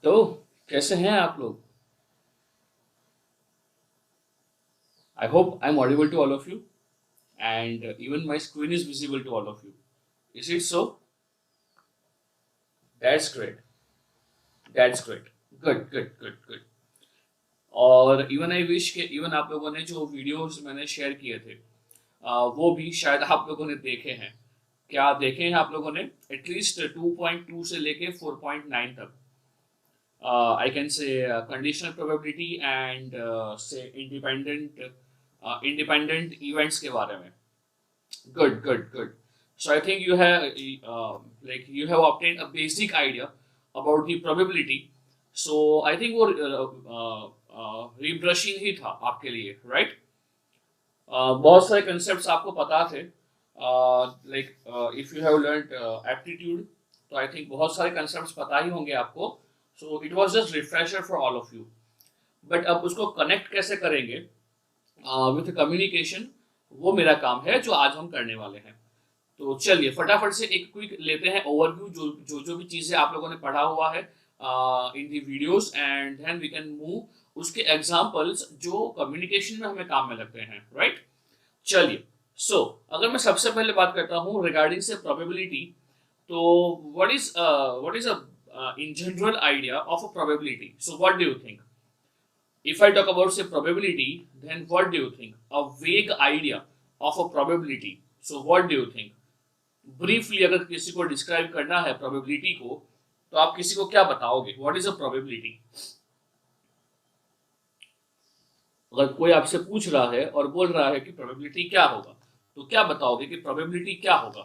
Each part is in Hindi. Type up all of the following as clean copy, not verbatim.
तो कैसे हैं आप लोग? I hope I am audible to all of you and even my screen is visible to all of you. Is it so? That's great. That's great. Good good good good. और इवन आई विश के इवन आप लोगों ने जो वीडियोस मैंने शेयर किए थे वो भी शायद आप लोगों ने देखे हैं. क्या देखे हैं आप लोगों ने? एटलीस्ट 2.2 से लेके 4.9 तक. I can say conditional probability and say independent events के बारे में. Good, good, good. So I think you have you have obtained a basic idea about the probability. So I think वो rebrushing ही था आपके लिए, right? बहुत सारे concepts आपको पता थे. If you have learned aptitude, तो I think बहुत सारे concepts पता ही होंगे आपको. So it was just refresher for all of you. But अब उसको कनेक्ट कैसे करेंगे विथ कम्युनिकेशन, वो मेरा काम है जो आज हम करने वाले हैं. तो चलिए फटाफट से एक क्विक लेते हैं ओवरव्यू जो जो जो भी चीज़ें आप लोगों ने पढ़ा हुआ है in the videos and then we can move उसके एग्जांपल्स जो कम्युनिकेशन में हमें काम में लगते हैं, राइट? चलिए. सो अगर मैं सबसे पहले बात करता हूँ रिगार्डिंग से प्रोबेबिलिटी, तो what is a in general idea of a probability. So what do you think? If I talk about say probability, then what do you think? A vague idea of a probability. So what do you think? Briefly अगर किसी को describe करना है probability को, तो आप किसी को क्या बताओगे? What is a probability? अगर कोई आपसे पूछ रहा है और बोल रहा है कि probability क्या होगा, तो क्या बताओगे कि probability क्या होगा?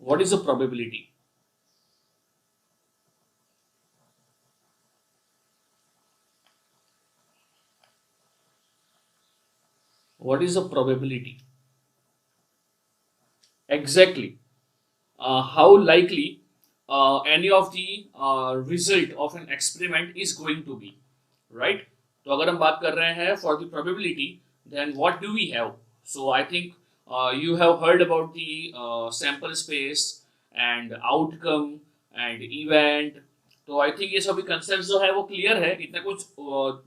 What is a probability? What is a probability? Exactly. How likely any of the result of an experiment is going to be, right? तो अगर हम बात कर रहे हैं for the probability, then what do we have? So I think you have heard about the sample space and outcome and event. तो आई थिंक ये सभी कंसेप्ट जो है वो क्लियर है, इतना कुछ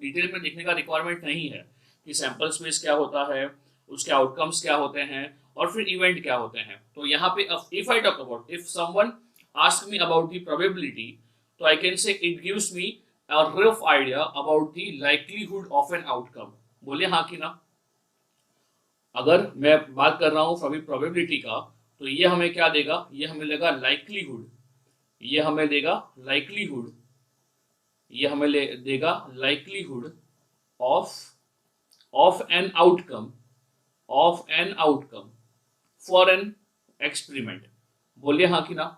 डिटेल में देखने का रिक्वायरमेंट नहीं है कि सैंपल स्पेस क्या होता है, उसके आउटकम्स क्या होते हैं और फिर इवेंट क्या होते हैं. तो यहाँ पे if I talk about if someone ask me about the probability, तो I can say it gives me a rough idea about the likelihood of an outcome. बोलिए हाँ कि ना. अगर मैं बात कर रहा हूँ अभी प्रोबेबिलिटी का, तो ये हमें क्या देगा? ये हमें देगा लाइक्लीहुड. ये हमें देगा लाइक्लीहुड. ये हमें देगा likelihood of an outcome for an experiment. बोलिए हाँ कि ना.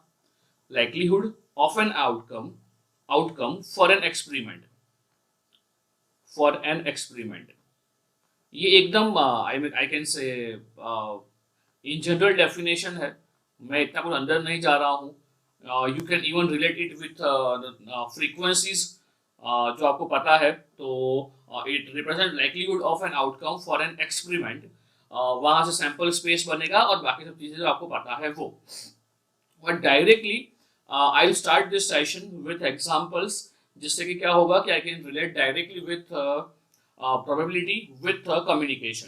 Likelihood of an outcome for an experiment. ये एकदम आई कैन से इन जनरल डेफिनेशन है. मैं इतना कुछ अंदर नहीं जा रहा हूँ. You can even relate it with frequencies जो आपको पता है. तो it represent likelihood of an outcome for an experiment. वहाँ से सैंपल स्पेस बनेगा और बाकी सब चीज़ें जो आपको पता है वो. But directly I will start this session with examples, जिससे कि क्या होगा कि I can relate directly with probability with communication.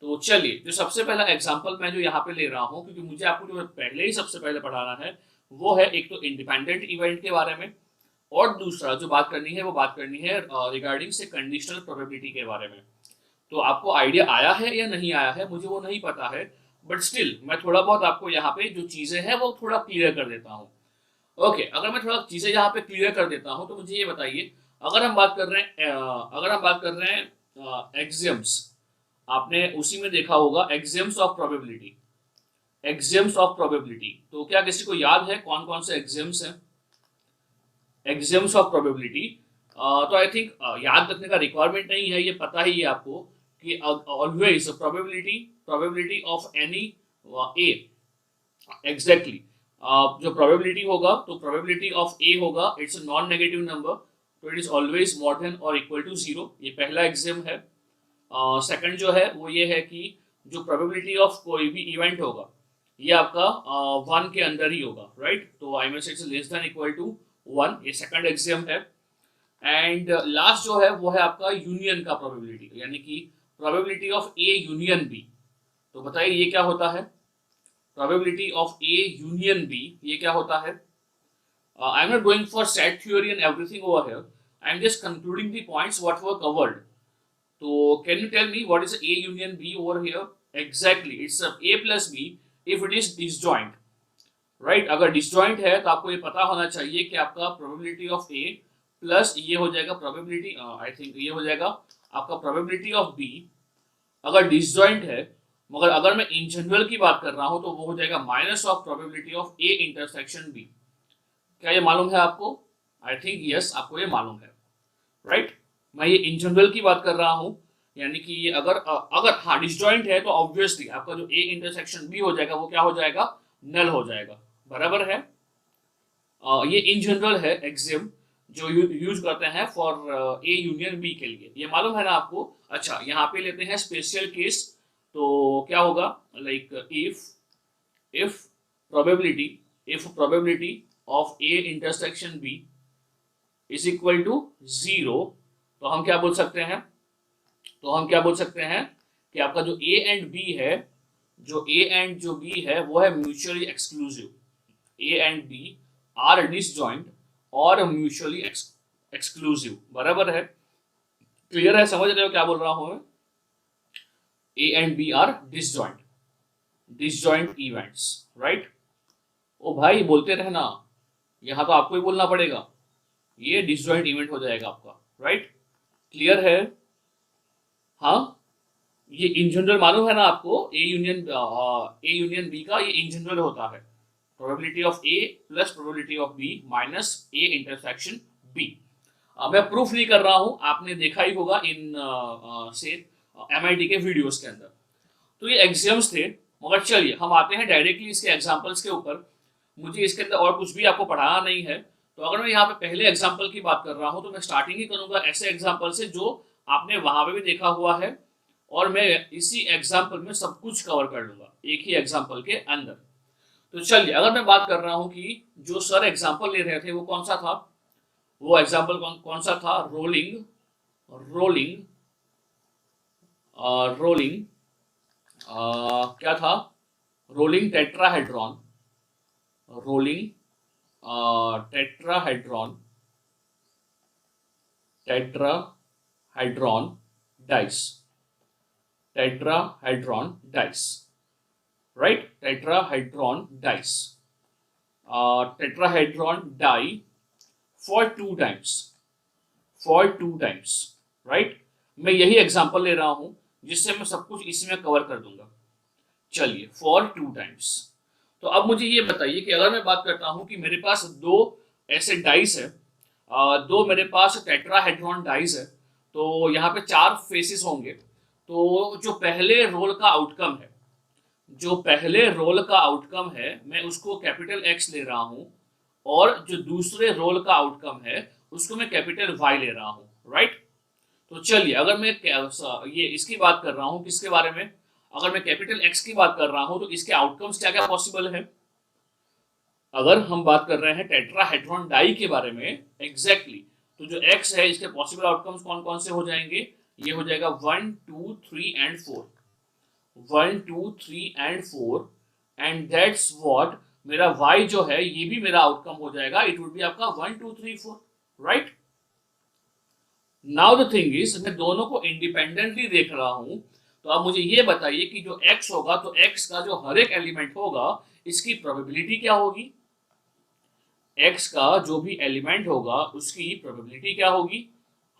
तो चलिए, जो सबसे पहला एग्जांपल मैं जो यहाँ पे ले रहा हूँ, क्योंकि मुझे आपको जो पहले ही सबसे पहले पढ़ाना है वो है एक तो इंडिपेंडेंट इवेंट के बारे में, और दूसरा जो बात करनी है वो बात करनी है रिगार्डिंग से कंडीशनल प्रोबेबिलिटी के बारे में. तो आपको आइडिया आया है या नहीं आया है मुझे वो नहीं पता है, बट स्टिल मैं थोड़ा बहुत आपको यहाँ पे जो चीज़ें हैं वो थोड़ा क्लियर कर देता हूँ. ओके, अगर मैं थोड़ा चीज़ें यहाँ पे क्लियर कर देता हूँ तो मुझे ये बताइए, अगर हम बात कर रहे हैं एक्सियम्स. आपने उसी में देखा होगा axioms of probability. Axioms of probability, तो क्या किसी को याद है कौन कौन से एक्सियम्स हैं? Axioms of probability. तो आई थिंक याद रखने का रिक्वायरमेंट नहीं है, ये पता ही है आपको कि always probability of any A. Exactly. जो प्रोबेबिलिटी होगा तो प्रोबेबिलिटी ऑफ ए होगा, it's a non negative number, तो it is always more than और इक्वल टू जीरो. ये पहला एग्जाम है. सेकंड जो है वो ये है कि जो प्रोबेबिलिटी ऑफ कोई भी इवेंट होगा ये आपका वन के अंदर ही होगा, राइट? तो I mean it's less than equal to one, ये सेकंड एक्सियम है। एंड लास्ट जो है वो है आपका यूनियन का प्रोबेबिलिटी, यानी कि probability of A union B. तो बताइए ये क्या होता है, probability of A union B, ये क्या होता है? I am not going for set theory and everything over here, I am just concluding the points what were covered. तो can you tell me what is A union B over here? Exactly it's A plus B if it is disjoint, right? अगर डिसजॉइंट है तो आपको ये पता होना चाहिए कि आपका प्रोबेबिलिटी ऑफ ए प्लस ये हो जाएगा प्रोबेबिलिटी, आई थिंक ये हो जाएगा आपका प्रोबेबिलिटी ऑफ बी अगर डिसजॉइंट है। मगर अगर मैं इन जनरल की बात कर रहा हूं तो वो हो जाएगा minus of probability of A intersection B. क्या ये मालूम है आपको? आई थिंक यस, आपको ये मालूम है, राइट? मैं ये इन जनरल की बात कर रहा हूं, यानी कि ये अगर हाँ डिसजॉइंट है तो ऑब्वियसली आपका जो ए इंटरसेक्शन बी हो जाएगा वो क्या हो जाएगा? नल हो जाएगा, बराबर है। ये इन जनरल है एक्सियम जो यूज करते हैं फॉर ए यूनियन बी के लिए, ये मालूम है ना आपको? अच्छा, यहाँ पे लेते हैं स्पेशल केस। तो क्या होगा, like if probability of A intersection B is equal to 0, तो हम क्या बोल सकते हैं? कि आपका जो ए एंड बी है, वो है mutually exclusive. A and B are disjoint और म्यूचुअली एक्सक्लूसिव, बराबर है? क्लियर है? समझ रहे हो क्या बोल रहा हूं मैं? A and B are disjoint events, right? ओ भाई बोलते रहना, यहां तो आपको ही बोलना पड़ेगा, ये डिसजॉइंट इवेंट हो जाएगा आपका, राइट? क्लियर है? हाँ, ये इन जनरल मालूम है ना आपको? ए यूनियन बी का ये इन जनरल होता है, probability of A plus probability of B minus A intersection B. मैं प्रूफ नहीं कर रहा हूं, आपने देखा ही होगा इन से MIT के वीडियोस के अंदर। तो ये एक्सियम्स थे, मगर चलिए हम आते हैं डायरेक्टली इसके एग्जांपल्स के ऊपर। मुझे इसके अंदर और कुछ भी आपको पढ़ाना नहीं है, तो अगर मैं यहाँ पे पहले एग्जाम्पल की बात कर रहा हूँ तो मैं स्टार्टिंग ही करूंगा ऐसे एग्जाम्पल से जो आपने वहां पे भी देखा हुआ है, और मैं इसी एग्जाम्पल में सब कुछ कवर कर लूंगा एक ही एग्जाम्पल के अंदर। तो चलिए, अगर मैं बात कर रहा हूं कि जो सर एग्जाम्पल ले रहे थे वो कौन सा था, वो एग्जाम्पल कौन सा था? रोलिंग क्या था? Rolling tetrahedron, rolling tetrahedron dice, right? Tetrahedron dice, tetrahedron die for two times, right? मैं यही एग्जांपल ले रहा हूं जिससे मैं सब कुछ इसमें कवर कर दूंगा। चलिए, for two times। तो अब मुझे ये बताइए कि अगर मैं बात करता हूं कि मेरे पास दो ऐसे डाइस है, दो मेरे पास टेट्राहेड्रॉन डाइस है, तो यहाँ पे 4 फेसेस होंगे। तो जो पहले रोल का आउटकम है मैं उसको कैपिटल X ले रहा हूं, और जो दूसरे रोल का आउटकम है उसको मैं कैपिटल Y ले रहा हूं, राइट? तो चलिए, अगर मैं ये इसकी बात कर रहा हूं, किसके बारे में? अगर मैं कैपिटल X की बात कर रहा हूं तो इसके आउटकम्स क्या क्या पॉसिबल है? अगर हम बात कर रहे हैं टेट्राहेड्रॉन डाई के बारे में, एग्जैक्टली, तो जो X है इसके पॉसिबल आउटकम्स कौन कौन से हो जाएंगे? ये हो जाएगा 1 2 3 and 4, 1 2 3 and 4, and that's what मेरा y जो है ये भी मेरा आउटकम हो जाएगा, इट वुड बी आपका 1 2 3 4, right? Now the thing is, मैं दोनों को इंडिपेंडेंटली देख रहा हूं, तो अब मुझे ये बताइए कि जो x होगा, तो x का जो हर एक एलिमेंट होगा इसकी प्रोबेबिलिटी क्या होगी? x का जो भी एलिमेंट होगा उसकी प्रोबेबिलिटी क्या होगी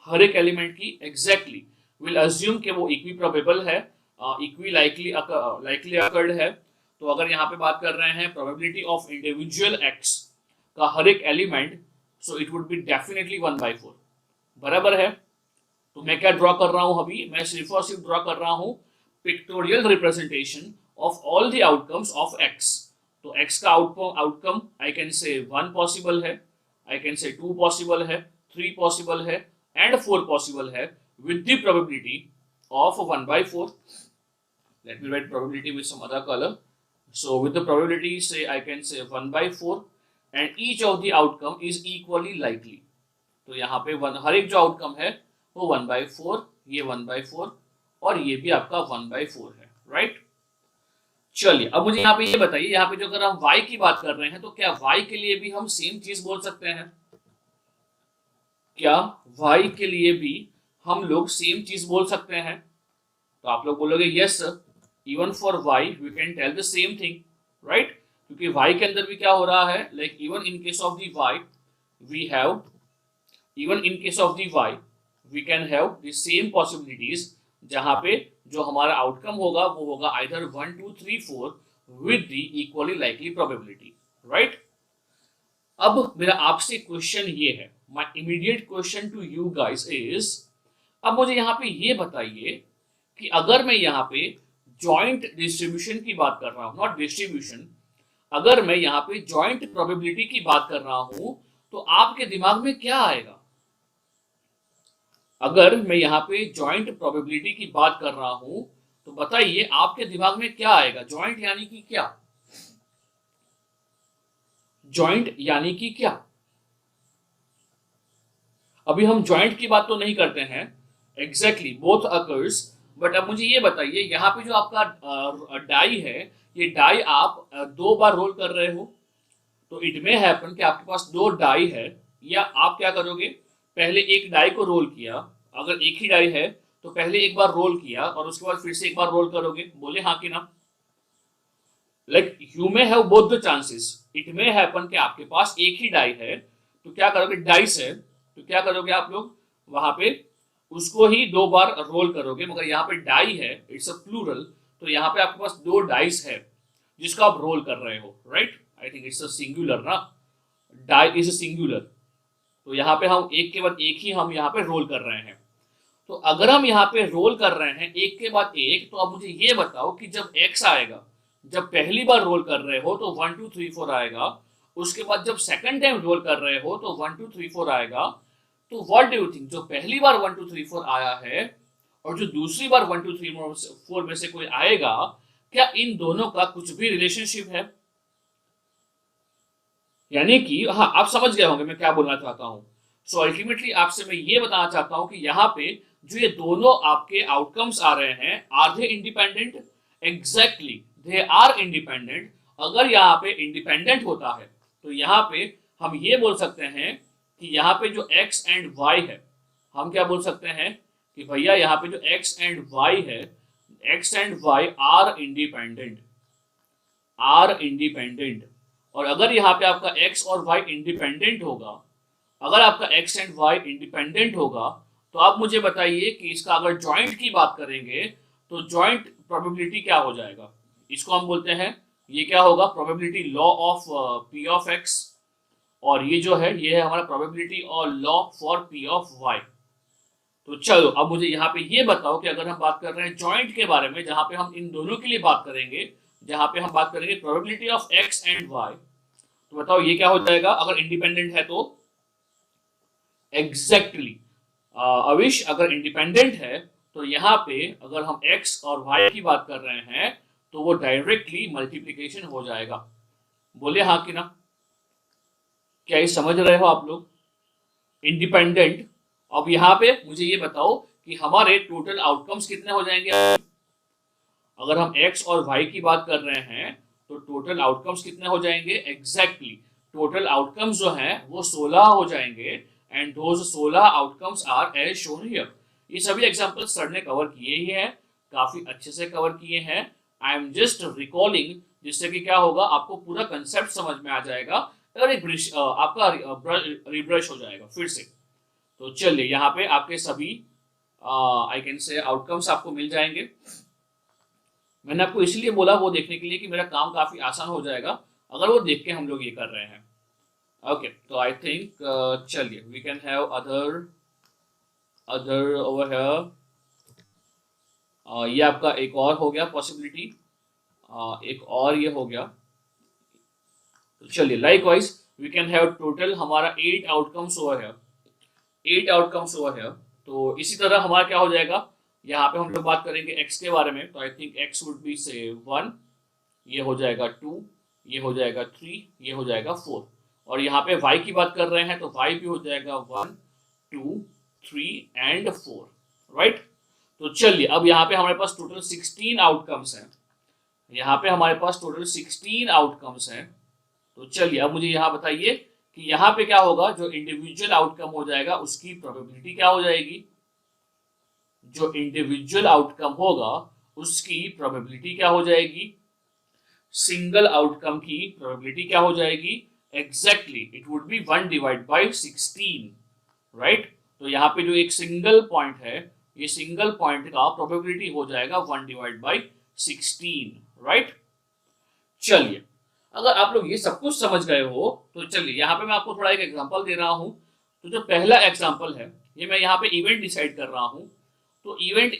हर एक एलिमेंट की? एग्जैक्टली, विल अज्यूम कि वो इक्वी प्रोबेबल है, इक्वी लाइकली अकर्ड है। तो अगर यहाँ पे बात कर रहे हैं प्रोबेबिलिटी ऑफ इंडिविजुअल x का हर एक element, so it would be definitely 1/4, बराबर है? तो मैं क्या ड्रॉ कर रहा हूं अभी? मैं सिर्फ और सिर्फ ड्रॉ कर रहा हूं pictorial representation of all the outcomes of x। तो x का आउटकम आई कैन से 1 पॉसिबल है, आई कैन से 2 पॉसिबल है, 3 पॉसिबल है एंड 4 पॉसिबल है, with the probability of 1/4. Let me write probability with some other color. So with the probability, say I can say 1/4, and each of the outcome is equally likely. तो यहाँ पे हर एक जो आउटकम है वो 1/4, ये 1/4 और ये भी आपका 1/4 है, राइट। चलिए अब मुझे यहाँ पे ये बताइए, यहाँ पे जो अगर हम y की बात कर रहे हैं तो क्या y के लिए भी हम सेम चीज बोल सकते हैं? क्या y के लिए भी हम लोग सेम चीज बोल सकते हैं? तो आप लोग बोलोगे yes sir, even for y we can tell the same thing, right. क्योंकि y के अंदर भी क्या हो रहा है, like even in case of the y we have, even in case of the y we can have the same possibilities, जहां पे जो हमारा आउटकम होगा वो होगा either 1 2 3 4 with the equally likely probability, right। अब मेरा आपसे क्वेश्चन ये है, my immediate question to you guys is, अब मुझे यहाँ पे ये बताइए कि अगर मैं यहाँ पे जॉइंट डिस्ट्रीब्यूशन की बात कर रहा हूँ, नॉट डिस्ट्रीब्यूशन, अगर मैं यहाँ पे जॉइंट प्रोबेबिलिटी की बात कर रहा हूं तो आपके दिमाग में क्या आएगा? अगर मैं यहाँ पे जॉइंट प्रोबेबिलिटी की बात कर रहा हूं तो बताइए आपके दिमाग में क्या आएगा? जॉइंट यानी कि क्या? जॉइंट यानी कि क्या? अभी हम जॉइंट की बात तो नहीं करते हैं, एग्जैक्टली बोथ अकर्स, बट अब मुझे ये बताइए यहाँ पे जो आपका डाई है, ये डाई आप 2 बार रोल कर रहे हो, तो इट मे हैपन कि आपके पास 2 डाई है, या आप क्या करोगे, पहले एक डाई को रोल किया, अगर एक ही डाई है तो पहले एक बार रोल किया और उसके बाद फिर से एक बार रोल करोगे, बोले हाँ कि ना। Like you may have both the chances, it may happen कि आपके पास एक ही डाई है, तो क्या करोगे, डाइस है तो क्या करोगे आप लोग, वहां पे उसको ही 2 बार रोल करोगे, मगर यहाँ पे डाई है, इट्स अ प्लूरल, तो यहाँ पे आपके पास 2 डाइस है जिसको आप रोल कर रहे हो, right. I think it's a singular ना, डाई इज अ सिंगुलर, तो यहाँ पे हम एक के बाद एक ही हम यहाँ पे रोल कर रहे हैं। तो अगर हम यहाँ पे रोल कर रहे हैं एक के बाद एक, तो अब मुझे ये बताओ कि जब x आएगा, जब पहली बार रोल कर रहे हो तो 1 2 3 4 आएगा, उसके बाद जब सेकंड टाइम रोल कर रहे हो तो 1 2 3 4 आएगा, तो व्हाट डू यू थिंक, जो पहली बार 1 2 3 4 आया है और जो दूसरी बार 1 2 3 4 में से कोई आएगा, क्या इन दोनों का कुछ भी रिलेशनशिप है? यानी कि हाँ, आप समझ गए होंगे मैं क्या बोलना चाहता हूं। सो अल्टीमेटली आपसे मैं ये बताना चाहता हूं कि यहाँ पे जो ये दोनों आपके आउटकम्स आ रहे हैं, are they independent? Exactly they are independent. अगर यहाँ पे इंडिपेंडेंट होता है तो यहाँ पे हम ये बोल सकते हैं कि यहाँ पे जो x एंड y है, हम क्या बोल सकते हैं कि भैया यहाँ पे जो x एंड y है, x and y are independent, are independent. और अगर यहाँ पे आपका x और y इंडिपेंडेंट होगा, अगर आपका x एंड y इंडिपेंडेंट होगा, तो आप मुझे बताइए कि इसका अगर जॉइंट की बात करेंगे तो जॉइंट प्रोबेबिलिटी क्या हो जाएगा? इसको हम बोलते हैं, ये क्या होगा, probability law of p of x, और ये जो है ये है हमारा प्रोबेबिलिटी और law for p of y। तो चलो अब मुझे यहाँ पे ये बताओ कि अगर हम बात कर रहे हैं जॉइंट के बारे में, जहां पे हम इन दोनों के लिए बात करेंगे, जहां पे हम बात करेंगे probability of x and y, तो बताओ ये क्या हो जाएगा अगर इंडिपेंडेंट है तो? एग्जैक्टली अविश, अगर इंडिपेंडेंट है तो यहाँ पे अगर हम x और y की बात कर रहे हैं तो वो डायरेक्टली मल्टीप्लीकेशन हो जाएगा, बोले हाँ कि ना। क्या ये समझ रहे हो आप लोग? इंडिपेंडेंट। अब यहाँ पे मुझे ये बताओ कि हमारे टोटल आउटकम्स कितने हो जाएंगे? अगर हम x और y की बात कर रहे हैं तो टोटल आउटकम्स कितने हो जाएंगे? एग्जैक्टली टोटल आउटकम्स जो हैं वो 16 हो जाएंगे, and those 16 outcomes are as shown here. ये सभी एग्जांपल्स सर ने कवर किए ही हैं, काफी अच्छे से कवर किए हैं। आई एम जस्ट रिकॉलिंग, जिससे कि क्या होगा, आपको पूरा कंसेप्ट समझ में आ जाएगा और एक आपका रिब्रश हो जाएगा फिर से। तो चलिए यहाँ पे आपके सभी आई कैन से आउटकम्स आपको मिल जाएंगे। मैंने आपको इसलिए बोला वो देखने के लिए कि मेरा काम काफी आसान हो जाएगा अगर वो देख के हम लोग ये कर रहे हैं। ओके, तो आई थिंक चलिए we can have other over here. ये आपका एक और हो गया पॉसिबिलिटी, एक और ये हो गया। तो चलिए likewise we can have total हमारा 8 outcomes over here, 8 outcomes over here. तो इसी तरह हमारा क्या हो जाएगा, यहाँ पे हम लोग बात करेंगे x के बारे में, तो I think x would be से 1, ये हो जाएगा 2, ये हो जाएगा 3, ये हो जाएगा 4, और यहाँ पे y की बात कर रहे हैं तो y भी हो जाएगा 1 2 3 एंड 4, राइट। तो चलिए अब यहाँ पे हमारे पास टोटल 16 आउटकम्स हैं, यहाँ पे हमारे पास टोटल 16 आउटकम्स हैं। तो चलिए अब मुझे यहाँ बताइए कि यहाँ पे क्या होगा, जो इंडिविजुअल आउटकम हो जाएगा उसकी प्रोबेबिलिटी क्या हो जाएगी, जो इंडिविजुअल आउटकम होगा उसकी प्रोबेबिलिटी क्या हो जाएगी, सिंगल आउटकम की प्रोबेबिलिटी क्या हो जाएगी, exactly it would B 1 divide by 16, right. तो यहाँ पे जो एक सिंगल पॉइंट है, ये सिंगल पॉइंट का प्रोबेबिलिटी हो जाएगा 1 डिवाइड बाई 16, राइट। चलिए अगर आप लोग ये सब कुछ समझ गए हो तो चलिए यहाँ पे मैं आपको थोड़ा एक एग्जांपल दे रहा हूँ। तो जो पहला एग्जांपल है, ये मैं यहाँ पे इवेंट डिसाइड कर रहा हूँ। तो event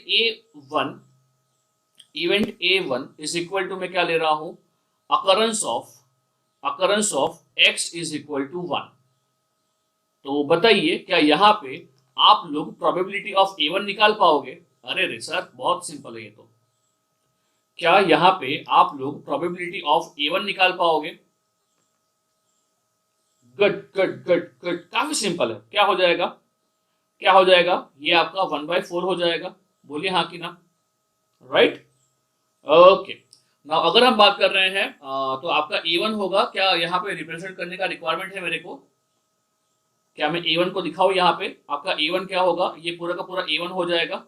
A1 is equal to मैं क्या ले रहा हूँ, occurrence of x is equal to 1। तो बताइए क्या यहाँ पे आप लोग प्रोबेबिलिटी ऑफ A1 निकाल पाओगे? अरे रे सर बहुत सिंपल है ये तो। क्या यहाँ पे आप लोग प्रोबेबिलिटी ऑफ A1 निकाल पाओगे? गुड गुड गुड गुड, काफी सिंपल है। क्या हो जाएगा, क्या हो जाएगा, ये आपका 1/4 हो जाएगा। बोलिए हाँ कि ना, राइट। ओके, नाउ अगर हम बात कर रहे हैं तो आपका A1 होगा, क्या यहाँ पे रिप्रेजेंट करने का रिक्वायरमेंट है मेरे को? क्या मैं A1 को दिखाऊं? यहाँ पे आपका A1 क्या होगा, ये पूरा का पूरा A1 हो जाएगा।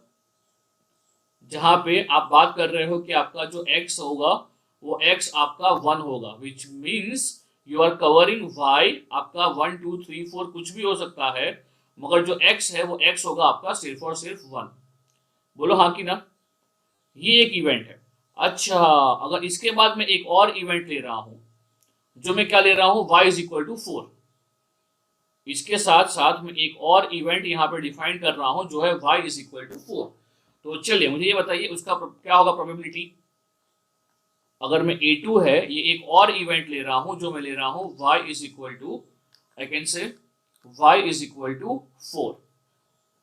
जहां पे आप बात कर रहे हो कि आपका जो x होगा वो x आपका 1 होगा, which means you are covering y आपका 1 2 3 4 कुछ भी हो सकता है, मगर जो x है वो x होगा आपका सिर्फ और सिर्फ 1। बोलो हाँ कि ना, ये एक इवेंट है। अच्छा, अगर इसके बाद मैं एक और इवेंट ले रहा हूं, जो मैं क्या ले रहा हूं, y इज इक्वल टू 4। इसके साथ साथ मैं एक और इवेंट यहाँ पे डिफाइन कर रहा हूं जो है y इज इक्वल टू 4। तो चलिए मुझे ये बताइए उसका क्या होगा प्रोबेबिलिटी। अगर मैं A2 है, ये एक और इवेंट ले रहा हूं, जो मैं ले रहा हूं y is equal to, I can say y is equal to 4।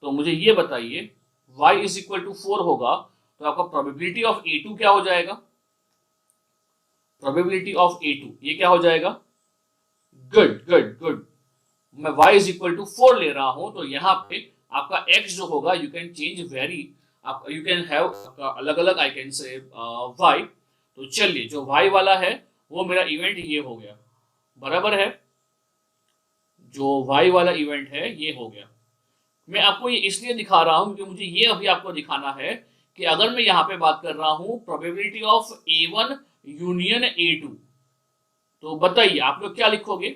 तो मुझे ये बताइए y इज इक्वल टू 4 होगा तो आपका प्रोबेबिलिटी ऑफ A2 क्या हो जाएगा, प्रोबेबिलिटी ऑफ A2 ये क्या हो जाएगा, गुड गुड गुड। मैं y इज इक्वल टू 4 ले रहा हूं तो यहाँ पे आपका x जो होगा यू कैन चेंज वेरी, आप यू कैन हैव अलग अलग, आई कैन से y। तो चलिए जो y वाला है वो मेरा इवेंट ये हो गया, बराबर है। जो y वाला इवेंट है ये हो गया। मैं आपको ये इसलिए दिखा रहा हूं क्योंकि मुझे ये अभी आपको दिखाना है कि अगर मैं यहाँ पे बात कर रहा हूं probability of A1 union A2, तो बताइए आप लोग क्या लिखोगे।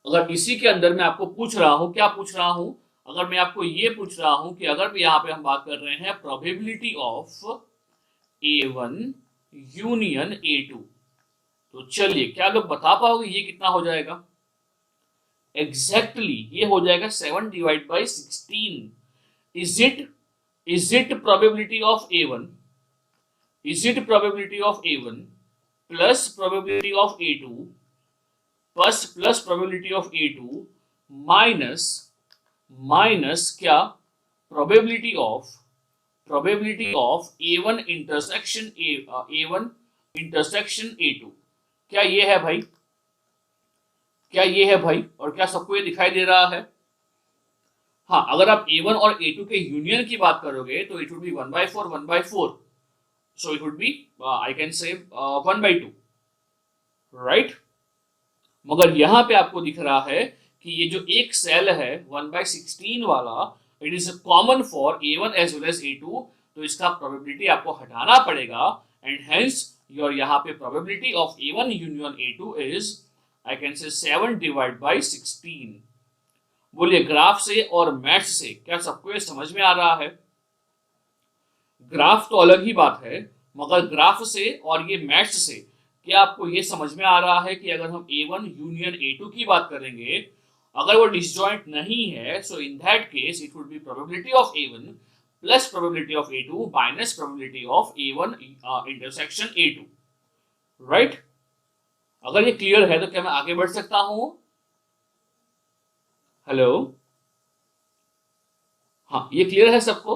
अगर इसी के अंदर मैं आपको पूछ रहा हूं, क्या पूछ रहा हूं, अगर मैं आपको ये पूछ रहा हूं कि अगर यहाँ पे हम बात कर रहे हैं probability of A1 union A2, तो चलिए क्या लोग बता पाओगे ये कितना हो जाएगा? एग्जैक्टली ये हो जाएगा 7 divide by 16। Is it probability of A1, is it probability of A1 plus probability of A2 plus probability of A2 minus minus क्या, probability of A1 intersection A1 intersection A2। क्या ये है भाई, क्या ये है भाई, और क्या सबको ये दिखाई दे रहा है? हाँ, अगर आप A1 और A2 के यूनियन की बात करोगे तो it would be 1/4 1/4, so it would be I can say 1/2, right. मगर यहाँ पे आपको दिख रहा है कि ये जो एक सेल है 1/16 वाला, it is common for A1 as well as A2, तो इसका प्रोबेबिलिटी आपको हटाना पड़ेगा एंड हेंस योर यहाँ पे probability of A1 union A2 is I can से 7 डिवाइड बाई 16। बोलिए ग्राफ से और मैथ्स से क्या सबको ये समझ में आ रहा है? ग्राफ तो अलग ही बात है, मगर ग्राफ से और ये मैथ्स से क्या आपको ये समझ में आ रहा है कि अगर हम A1 यूनियन A2 की बात करेंगे, अगर वो डिसजॉइंट नहीं है, so in that case it would be probability of A1 plus probability of A2 minus probability of A1 intersection A2, right. अगर ये क्लियर है तो क्या मैं आगे बढ़ सकता हूं? हेलो, हाँ ये क्लियर है सबको?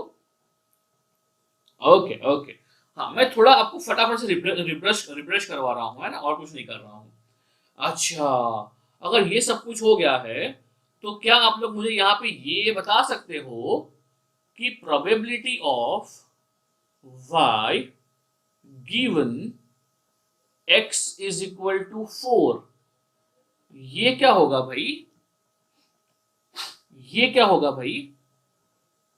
ओके ओके, हाँ मैं थोड़ा आपको फटाफट से रिफ्रेश करवा रहा हूँ, है ना, और कुछ नहीं कर रहा हूँ। अच्छा, अगर ये सब कुछ हो गया है तो क्या आप लोग मुझे यहाँ पे ये बता सकते हो कि probability of y given x is equal to 4, ये क्या होगा भाई? ये क्या होगा भाई?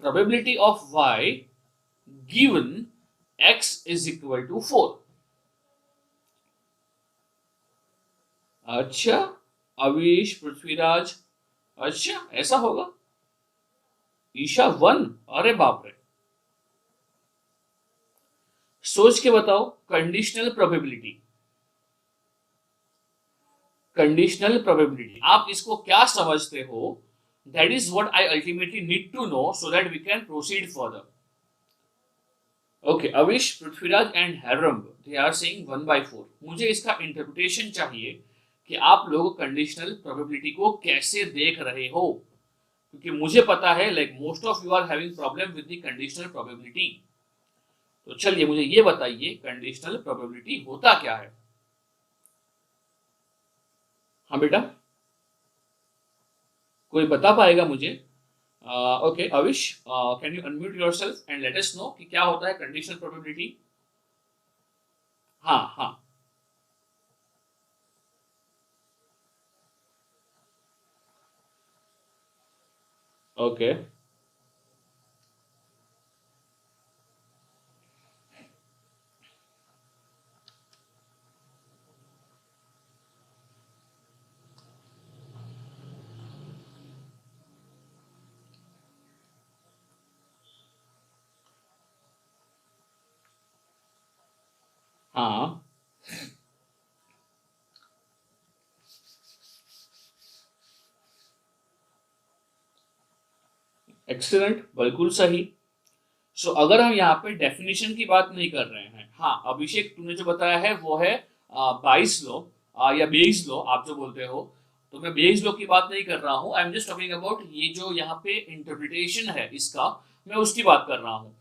Probability of y given x is equal to 4। अच्छा, अविश, पृथ्वीराज, अच्छा ऐसा होगा। ईशा 1, अरे बाप रे, सोच के बताओ। कंडीशनल प्रोबेबिलिटी, कंडीशनल प्रोबेबिलिटी आप इसको क्या समझते हो? That is what I ultimately need to know so that we can proceed further. Okay, Avish, Prithviraj and Heramb they are saying 1/4। मुझे इसका इंटरप्रिटेशन चाहिए कि आप लोग कंडीशनल प्रोबेबिलिटी को कैसे देख रहे हो, क्योंकि मुझे पता है like most of you are having problem with the conditional probability. तो चलिए मुझे ये बताइए कंडीशनल प्रोबेबिलिटी होता क्या है? हाँ बेटा, कोई बता पाएगा मुझे? Okay Avish, can you unmute yourself and let us know कि क्या होता है कंडीशनल प्रोबेबिलिटी? हाँ हाँ, ओके हाँ, एक्सीलेंट, बिल्कुल सही। सो अगर हम यहाँ पे डेफिनेशन की बात नहीं कर रहे हैं, हाँ अभिषेक तूने जो बताया है वो है 22 लॉ या बेइस लॉ आप जो बोलते हो, तो मैं बेइस लॉ की बात नहीं कर रहा हूँ। आई एम जस्ट टॉकिंग अबाउट ये जो यहाँ पे इंटरप्रिटेशन है इसका, मैं उसकी बात कर रहा हूँ।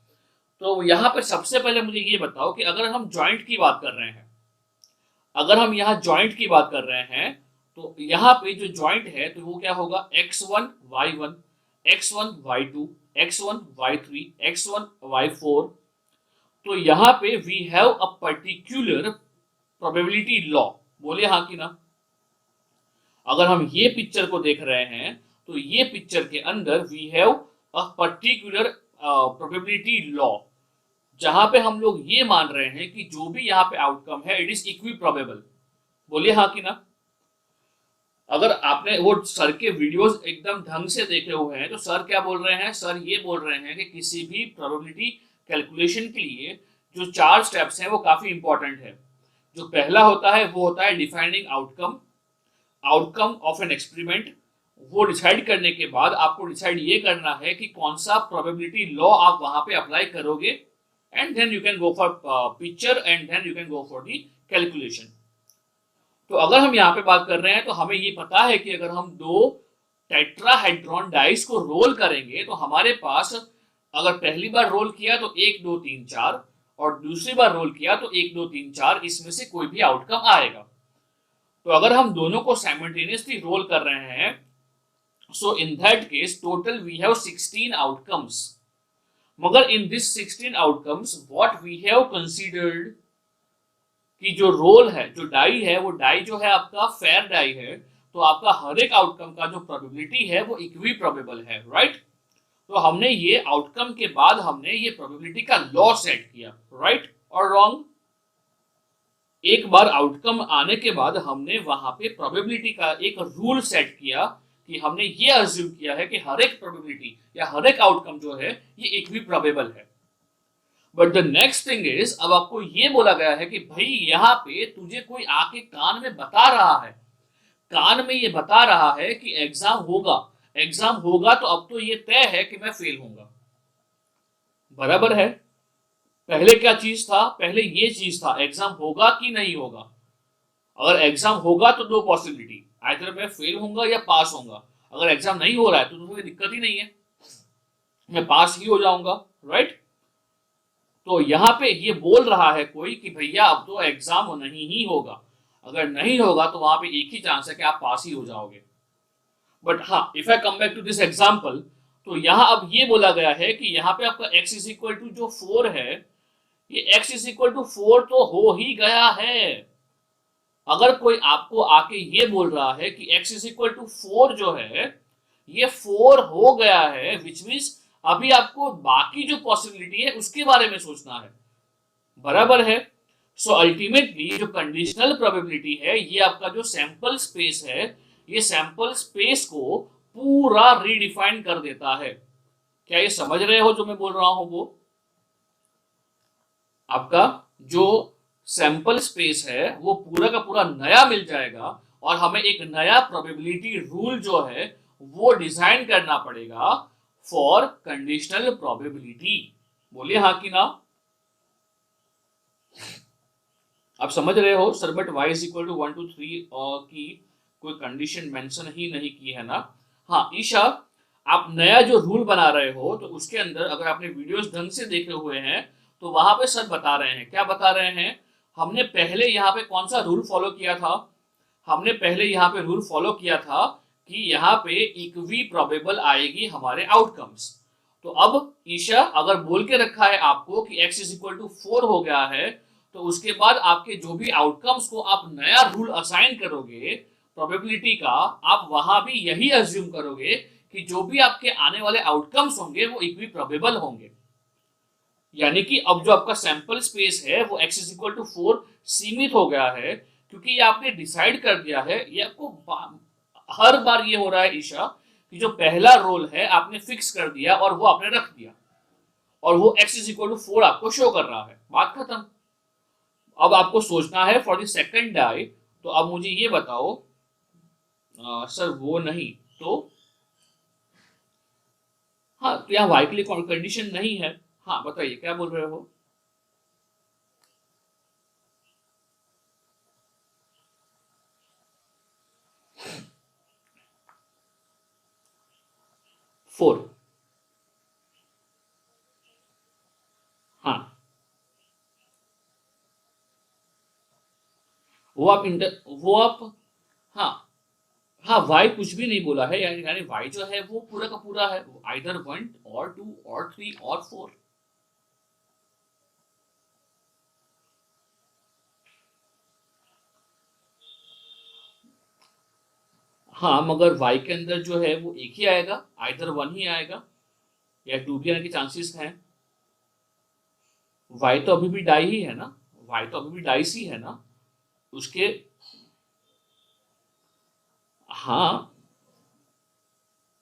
तो यहाँ पे सबसे पहले मुझे ये बताओ कि अगर हम जॉइंट की बात कर रहे हैं, अगर हम यहाँ जॉइंट की बात कर रहे हैं, तो यहाँ पे जो जॉइंट है तो वो क्या होगा? x1 y1, x1 y2, x1 y3, x1 y4। तो यहाँ पे we have a particular probability law. बोले हाँ कि ना? अगर हम ये पिक्चर को देख रहे हैं तो ये पिक्चर के अंदर we have a particular probability law, जहां पे हम लोग ये मान रहे हैं कि जो भी यहाँ पे आउटकम है इट इज इक्वी प्रोबेबल। बोलिए हाँ कि ना? अगर आपने वो सर के वीडियोस एकदम ढंग से देखे हुए हैं तो सर क्या बोल रहे हैं? सर ये बोल रहे हैं कि किसी भी प्रोबेबिलिटी कैलकुलेशन के लिए जो 4 स्टेप्स हैं वो काफी इंपॉर्टेंट है। जो पहला होता है वो होता है defining outcome, outcome of an experiment. वो डिसाइड करने के बाद आपको डिसाइड ये करना है कि कौन सा प्रोबेबिलिटी लॉ आप वहां पे अप्लाई करोगे, and then you can go for picture and then you can go for the calculation. तो अगर हम यहाँ पे बात कर रहे हैं तो हमें ये पता है कि अगर हम दो टेट्राहेड्रॉन डाइस को रोल करेंगे तो हमारे पास, अगर पहली बार रोल किया तो 1 2 3 4 और दूसरी बार रोल किया तो 1 2 3 4, इसमें से कोई भी आउटकम आएगा। तो अगर हम दोनों को साइमल्टेनियसली रोल कर रहे हैं, so in that case total we have 16 outcomes. मगर in this 16 outcomes what we have considered कि जो रोल है, जो डाई है, वो डाई जो है आपका फेयर डाई है, तो आपका हर एक आउटकम का जो प्रोबेबिलिटी है वो इक्वी प्रोबेबल है, राइट? तो हमने ये आउटकम के बाद हमने ये प्रोबेबिलिटी का लॉ सेट किया, राइट और रॉन्ग? एक बार आउटकम आने के बाद हमने वहां पे प्रोबेबिलिटी का एक रूल सेट किया कि हमने ये अज्यूम किया है कि हर एक प्रोबेबिलिटी या हर एक आउटकम जो है ये इक्वी प्रोबेबल है। But the next thing is, अब आपको ये बोला गया है कि भाई यहाँ पे तुझे कोई आके कान में बता रहा है, कान में ये बता रहा है कि एग्जाम होगा, एग्जाम होगा, तो अब तो ये तय है कि मैं फेल होऊंगा। बराबर है? पहले क्या चीज था? पहले ये चीज था एग्जाम होगा कि नहीं होगा। अगर एग्जाम होगा तो दो पॉसिबिलिटी, आइदर मैं फेल होऊंगा या पास होऊंगा। अगर एग्जाम नहीं हो रहा है तो कोई दिक्कत ही नहीं है, मैं पास ही हो जाऊंगा, राइट? तो यहाँ पे ये बोल रहा है कोई कि भैया अब तो एग्जाम नहीं ही होगा। अगर नहीं होगा तो वहां पे एक ही चांस है कि आप पास ही हो जाओगे। बट हाँ, if I come back to this example, तो यहाँ अब ये बोला गया है कि यहाँ पे आपका x इज इक्वल टू जो 4 है, ये x इज इक्वल टू 4 तो हो ही गया है। अगर कोई आपको आके ये बोल रहा है कि x इज इक्वल टू 4 जो है ये 4 हो गया है, विच मीन्स अभी आपको बाकी जो पॉसिबिलिटी है उसके बारे में सोचना है, बराबर है। सो अल्टीमेटली जो कंडीशनल प्रोबेबिलिटी है, ये आपका जो सैंपल स्पेस है, ये सैंपल स्पेस को पूरा रीडिफाइन कर देता है। क्या ये समझ रहे हो जो मैं बोल रहा हूं? वो आपका जो सैंपल स्पेस है वो पूरा का पूरा नया मिल जाएगा और हमें एक नया प्रोबेबिलिटी रूल जो है वो डिजाइन करना पड़ेगा फॉर कंडीशनल प्रोबेबिलिटी। बोलिए हाँ कि ना? आप समझ रहे हो sir? But y is equal to 1 2 3 की कोई कंडीशन मेंशन ही नहीं की है ना? हाँ ईशा, आप नया जो रूल बना रहे हो तो उसके अंदर अगर आपने वीडियोस ढंग से देखे हुए हैं तो वहां पे सर बता रहे हैं, क्या बता रहे हैं, हमने पहले यहाँ पे कौन सा रूल फॉलो किया था? हमने पहले यहाँ पे रूल फॉलो किया था कि यहाँ पे इक्वी प्रोबेबल आएगी हमारे आउटकम्स। तो अब ईशा अगर बोल के रखा है आपको कि x इज इक्वल टू 4 हो गया है, तो उसके बाद आपके जो भी आउटकम्स को आप नया रूल असाइन करोगे प्रोबेबिलिटी का, आप वहां भी यही अज्यूम करोगे कि जो भी आपके आने वाले आउटकम्स होंगे वो इक्वी प्रोबेबल होंगे। यानी कि अब जो आपका सैंपल स्पेस है वो x इज इक्वल टू 4 सीमित हो गया है, क्योंकि ये आपने डिसाइड कर दिया है। ये आपको हर बार ये हो रहा है ईशा कि जो पहला रोल है आपने फिक्स कर दिया और वो आपने रख दिया और वो x इज इक्वल टू 4 आपको शो कर रहा है, बात खत्म। अब आपको सोचना है फॉर द सेकंड डाई। तो अब मुझे ये बताओ सर वो नहीं तो, हाँ तो यहाँ y के लिए कंडीशन नहीं है। हाँ बताइए क्या बोल रहे हो? फोर। हाँ वो आप, हाँ हाँ y कुछ भी नहीं बोला है, यानी y जो है वो पूरा का पूरा है, आइदर 1 और 2 और 3 और 4। हाँ मगर y के अंदर जो है वो एक ही आएगा, आइदर 1 ही आएगा या 2 भी आने के चांसेस हैं। y तो अभी भी डाई ही है ना, y तो अभी भी डाइस ही है ना उसके। हाँ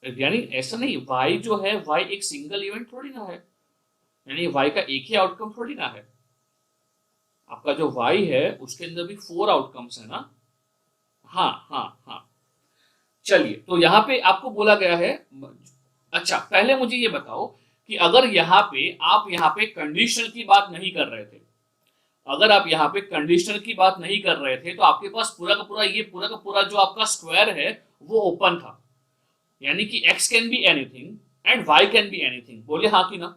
यानी ऐसा नहीं, y जो है y एक सिंगल इवेंट थोड़ी ना है, यानी y का एक ही आउटकम थोड़ी ना है। आपका जो y है उसके अंदर भी 4 आउटकम्स है ना। हाँ हाँ हाँ, चलिए तो यहाँ पे आपको बोला गया है। अच्छा पहले मुझे ये बताओ कि अगर यहाँ पे आप यहाँ पे कंडीशनल की बात नहीं कर रहे थे, अगर आप यहाँ पे कंडीशनल की बात नहीं कर रहे थे तो आपके पास पूरा का पूरा ये पूरा का पूरा जो आपका स्क्वायर है वो ओपन था, यानी कि x can be anything and y can be anything. बोले हाँ कि ना?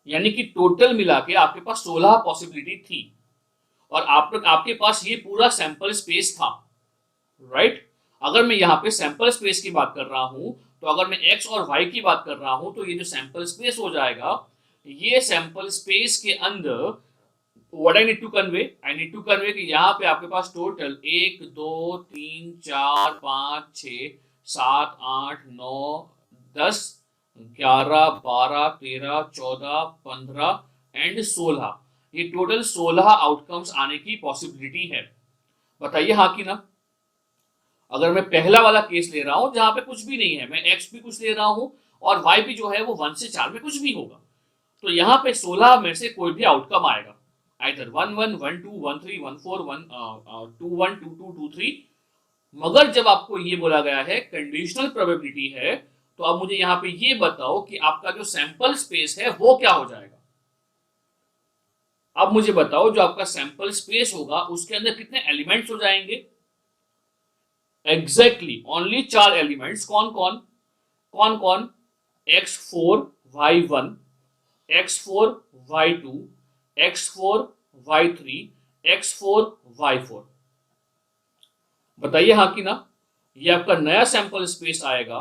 यानी कि टोटल मिला के आपके पास 16 पॉसिबिलिटी थी और आपके पास ये पूरा सैंपल स्पेस था, राइट? अगर मैं यहाँ पे सैंपल स्पेस की बात कर रहा हूं तो अगर मैं x और y की बात कर रहा हूं तो ये जो सैंपल स्पेस हो जाएगा, ये सैंपल स्पेस के अंदर what I need to convey, I need to convey कि यहाँ पे आपके पास टोटल 1 2 3 4 5 6 7 8 9 10 11 12 13 14 15 एंड 16, ये टोटल 16 आउटकम्स आने की पॉसिबिलिटी है। बताइए हाँ कि ना? अगर मैं पहला वाला केस ले रहा हूं जहां पे कुछ भी नहीं है, मैं x भी कुछ ले रहा हूं और y भी जो है वो 1 से 4 में कुछ भी होगा, तो यहाँ पे 16 में से कोई भी आउटकम आएगा, आइदर 1 1 1 2 1 3 1 4 1 2 1 2 2 2 3। मगर जब आपको ये बोला गया है कंडीशनल प्रोबेबिलिटी है, तो अब मुझे यहाँ पे ये बताओ कि आपका जो सैंपल स्पेस है वो क्या हो जाएगा। अब मुझे बताओ जो आपका सैंपल स्पेस होगा उसके अंदर कितने एलिमेंट्स हो जाएंगे? Exactly only 4 elements. कौन कौन? कौन कौन? x4 y1, x4 y2, x4 y3, x4 y4। बताइए हाँ कि ना। ये आपका नया सैंपल स्पेस आएगा,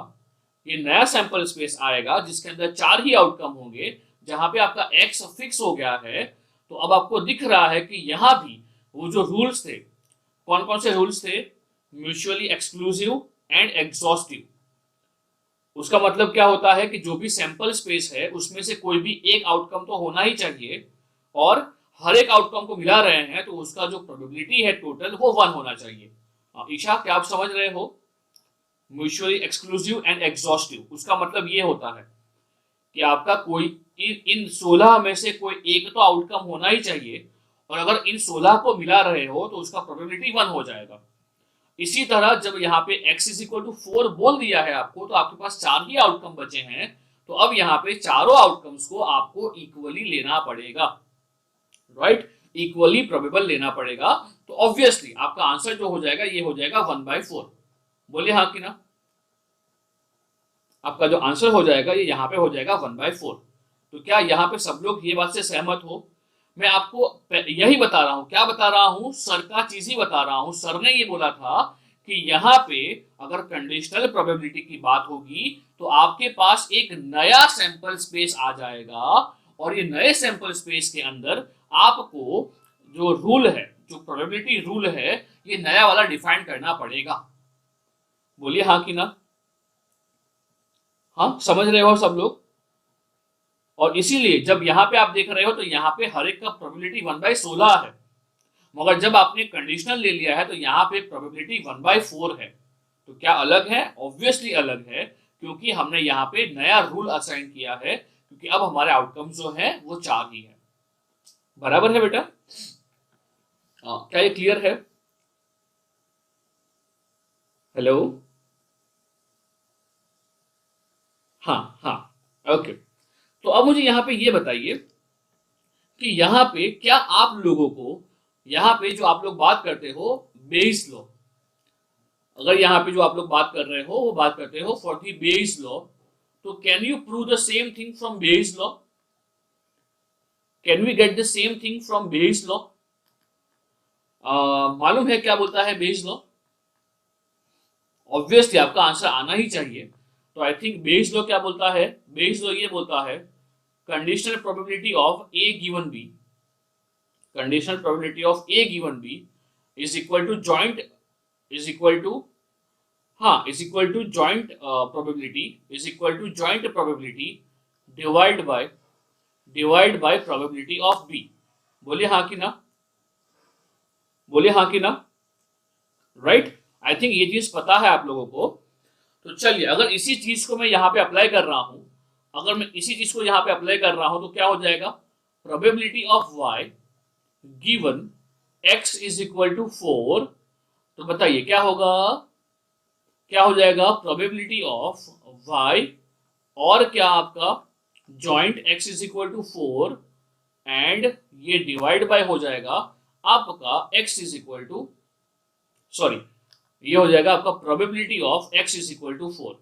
ये नया सैंपल स्पेस आएगा जिसके अंदर 4 ही आउटकम होंगे, जहां पे आपका एक्स फिक्स हो गया है। तो अब आपको दिख रहा है कि यहां भी वो जो रूल्स थे, कौन कौन से रूल्स थे, म्यूचुअली एक्सक्लूसिव एंड एग्जॉस्टिव। उसका मतलब क्या होता है कि जो भी सैंपल स्पेस है उसमें से कोई भी एक आउटकम तो होना ही चाहिए, और हर एक आउटकम को मिला रहे हैं तो उसका जो प्रोबेबिलिटी है टोटल वो 1 होना चाहिए। ईशा, क्या आप समझ रहे हो? म्यूचुअली एक्सक्लूसिव एंड एग्जॉस्टिव उसका मतलब ये होता है कि आपका कोई इन 16 में से कोई एक तो आउटकम होना ही चाहिए, और अगर इन 16 को मिला रहे हो तो उसका प्रोबेबिलिटी 1 हो जाएगा। इसी तरह जब यहाँ पे x इज इक्वल टू 4 बोल दिया है आपको, तो आपके पास 4 ही आउटकम बचे हैं। तो अब यहाँ पे चारों आउटकम्स को आपको इक्वली लेना पड़ेगा, राइट? इक्वली प्रोबेबल लेना पड़ेगा। तो ऑब्वियसली आपका आंसर जो हो जाएगा ये हो जाएगा 1/4। बोलिए हाँ कि ना। आपका जो आंसर हो जाएगा ये यहाँ पे हो जाएगा 1/4। तो क्या यहाँ पे सब लोग ये बात से सहमत हो? मैं आपको यही बता रहा हूँ, क्या बता रहा हूँ, सर का चीज ही बता रहा हूँ। सर ने ये बोला था कि यहाँ पे अगर कंडीशनल प्रोबेबिलिटी की बात होगी तो आपके पास एक नया सैंपल स्पेस आ जाएगा, और ये नए सैंपल स्पेस के अंदर आपको जो रूल है, जो प्रोबेबिलिटी रूल है, ये नया वाला डिफाइन करना पड़ेगा। बोलिए हाँ कि ना। हाँ, समझ रहे हो सब लोग? और इसीलिए जब यहाँ पे आप देख रहे हो तो यहाँ पे हर एक का प्रोबेबिलिटी 1/16 है, मगर जब आपने कंडीशनल ले लिया है तो यहाँ पे प्रोबेबिलिटी 1/4 है। तो क्या अलग है? ऑब्वियसली अलग है, क्योंकि हमने यहाँ पे नया रूल असाइन किया है, क्योंकि अब हमारे आउटकम जो है वो 4 ही है। बराबर है बेटा? क्या ये क्लियर है? हेलो? हाँ हाँ, ओके। तो अब मुझे यहाँ पे ये बताइए कि यहाँ पे क्या आप लोगों को, यहाँ पे जो आप लोग बात करते हो बेइस लॉ, अगर यहाँ पे जो आप लोग बात कर रहे हो वो बात करते हो फॉर द बेइस लॉ, तो can you prove the same thing from Bayes law? Can we get the same thing from Bayes law? मालूम है क्या बोलता है बेइस लॉ? ऑब्वियसली आपका आंसर आना ही चाहिए। तो आई थिंक बेइस लॉ क्या बोलता है? बेइस लॉ ये बोलता है conditional probability of A given B, conditional probability of a given b is equal to joint, is equal to, हाँ, is equal to joint probability, is equal to joint probability divide by probability of b। बोलिए हाँ कि ना, बोलिए हाँ कि ना, राइट? आई थिंक ये चीज पता है आप लोगों को। तो चलिए, अगर इसी चीज को मैं यहाँ पे अप्लाई कर रहा हूं, अगर मैं इसी चीज को यहाँ पे अप्लाई कर रहा हूं तो क्या हो जाएगा? Probability of y given x is equal to 4। तो बताइए क्या होगा? क्या हो जाएगा? प्रोबेबिलिटी ऑफ y और क्या आपका joint x is equal to 4, and ये डिवाइड बाय हो जाएगा आपका x is equal to, sorry, ये हो जाएगा आपका probability of x is equal to 4।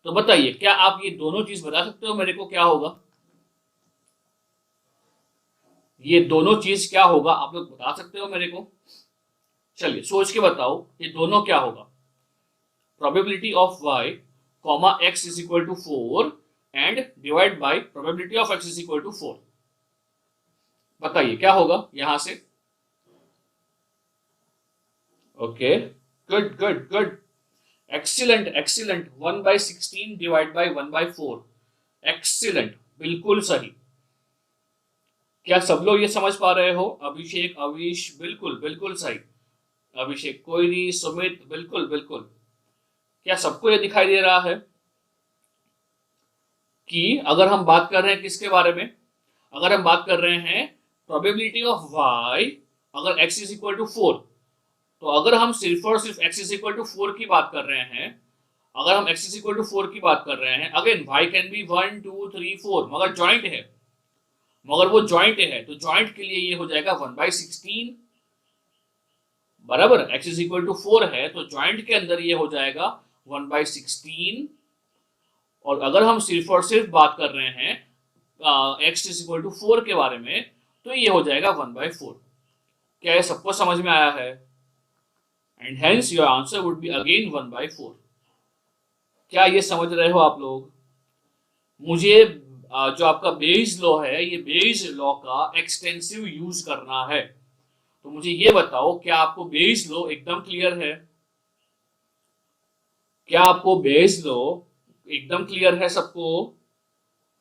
तो बताइए क्या आप ये दोनों चीज बता सकते हो मेरे को क्या होगा? ये दोनों चीज क्या होगा आप लोग बता सकते हो मेरे को? चलिए सोच के बताओ, ये दोनों क्या होगा? Probability of y comma x is equal to 4 and divide by probability of x is equal to 4। बताइए क्या होगा यहां से? Okay, good good good, excellent excellent, 1/16 divide by 1/4। Excellent, बिल्कुल सही। क्या सब लोग ये समझ पा रहे हो? अभिषेक, अविश, बिल्कुल बिल्कुल सही। अभिषेक, कोयरी, सुमित, बिल्कुल बिल्कुल। क्या सबको ये दिखाई दे रहा है कि अगर हम बात कर रहे हैं किसके बारे में? अगर हम बात कर रहे हैं प्रोबेबिलिटी ऑफ y, अगर x इज इक्वल टू 4, तो अगर हम सिर्फ और सिर्फ x इज इक्वल टू 4 की बात कर रहे हैं, अगर हम x इज इक्वल टू 4 की बात कर रहे हैं, अगेन y कैन बी 1 2 3 4, मगर जॉइंट है, मगर वो जॉइंट है, तो जॉइंट के लिए ये हो जाएगा 1/16। बराबर, x इज इक्वल टू 4 है तो जॉइंट के अंदर ये हो जाएगा 1/16। और अगर हम सिर्फ और सिर्फ बात कर रहे हैं x इज इक्वल टू 4 के बारे में, तो ये हो जाएगा 1/4। क्या ये सबको समझ में आया है? And hence your answer would be again 1/4। क्या ये समझ रहे हो आप लोग? मुझे जो आपका बेयस लॉ है, ये बेयस लॉ का एक्सटेंसिव यूज करना है। तो मुझे ये बताओ, क्या आपको बेयस लॉ एकदम क्लियर है? क्या आपको बेयस लॉ एकदम क्लियर है सबको?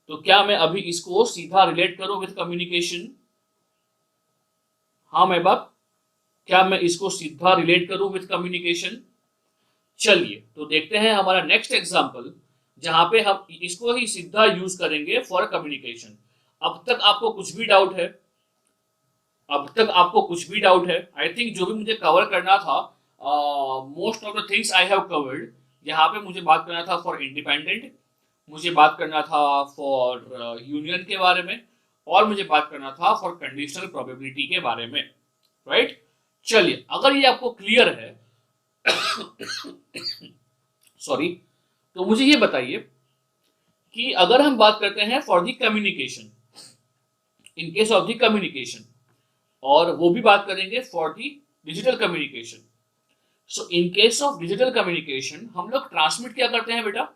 तो क्या मैं अभी इसको सीधा रिलेट करूं विद कम्युनिकेशन? हाँ मैं बाप, क्या मैं इसको सीधा रिलेट करूं विद कम्युनिकेशन? चलिए तो देखते हैं हमारा नेक्स्ट एग्जांपल, जहां पे हम इसको ही सीधा यूज करेंगे फॉर कम्युनिकेशन। अब तक आपको कुछ भी डाउट है? अब तक आपको कुछ भी डाउट है? आई थिंक जो भी मुझे कवर करना था, most of the things I have covered. यहाँ पे मुझे बात करना था फॉर इंडिपेंडेंट, मुझे बात करना था फॉर यूनियन के बारे में, और मुझे बात करना था फॉर कंडीशनल प्रोबेबिलिटी के बारे में, राइट? चलिए, अगर ये आपको क्लियर है सॉरी, तो मुझे ये बताइए कि अगर हम बात करते हैं for the communication, in case of the communication, और वो भी बात करेंगे for the digital communication. So in case of digital communication हम लोग ट्रांसमिट क्या करते हैं बेटा?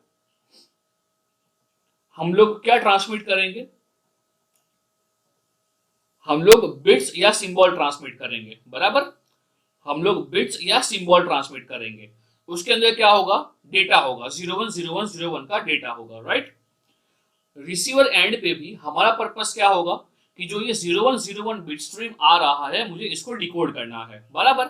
हम लोग क्या ट्रांसमिट करेंगे? हम लोग बिट्स या सिंबल ट्रांसमिट करेंगे, बराबर? हम लोग बिट्स या सिंबल ट्रांसमिट करेंगे। उसके अंदर क्या होगा? डेटा होगा, 010101 का डेटा होगा, राइट? रिसीवर एंड पे भी हमारा पर्पस क्या होगा कि जो ये 0101 बिट स्ट्रीम आ रहा है, मुझे इसको डिकोड करना है, बराबर?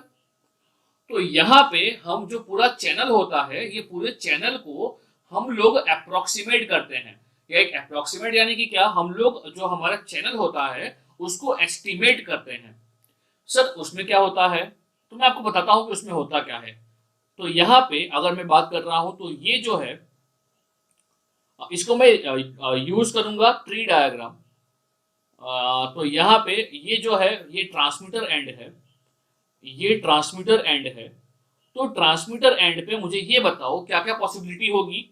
तो यहाँ पे हम जो पूरा चैनल होता है, ये पूरे चैनल को हम लोग अप्रोक्सीमेट करते हैं। या एक अप्रोक्सीमेट यानी कि क्या, हम लोग जो हमारा चैनल होता है उसको एस्टिमेट करते हैं। सर उसमें क्या होता है? तो मैं आपको बताता हूँ कि उसमें होता क्या है। तो यहाँ पे अगर मैं बात कर रहा हूँ, तो ये जो है, इसको मैं यूज करूंगा ट्री डायग्राम। तो यहाँ पे ये जो है, ये ट्रांसमीटर एंड है, ये ट्रांसमीटर एंड है। तो ट्रांसमीटर एंड पे मुझे ये बताओ क्या क्या पॉसिबिलिटी होगी।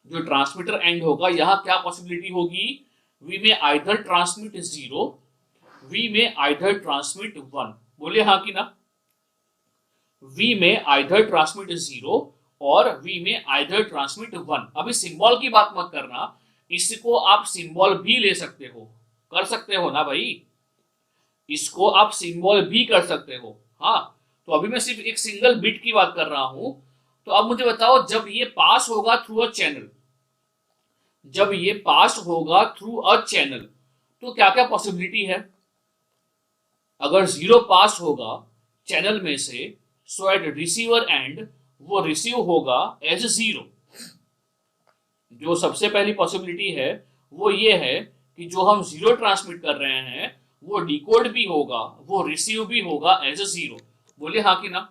जो ट्रांसमीटर एंड होगा, यहाँ क्या पॉसिबिलिटी होगी? वी में आइदर ट्रांसमिट 0, वी में आइदर ट्रांसमिट 1। बोले हाँ कि ना? वी में आइदर ट्रांसमिट 0 और वी में आइदर ट्रांसमिट 1। अभी सिंबल की बात मत करना, इसको आप सिंबल भी ले सकते हो, कर सकते हो ना भाई? इसको आप सिंबल भी कर सकते हो। हाँ, तो अभी मैं सिर्फ एक सिंगल बिट की बात कर रहा हूं। तो अब मुझे बताओ, जब ये पास होगा थ्रू अ चैनल, जब ये पास होगा थ्रू अ चैनल, तो क्या क्या पॉसिबिलिटी है? अगर 0 पास होगा चैनल में से, सो एट रिसीवर एंड वो रिसीव होगा एज 0। जो सबसे पहली पॉसिबिलिटी है वो ये है कि जो हम 0 ट्रांसमिट कर रहे हैं वो डिकोड भी होगा, वो रिसीव भी होगा एज 0। बोले हाँ कि ना?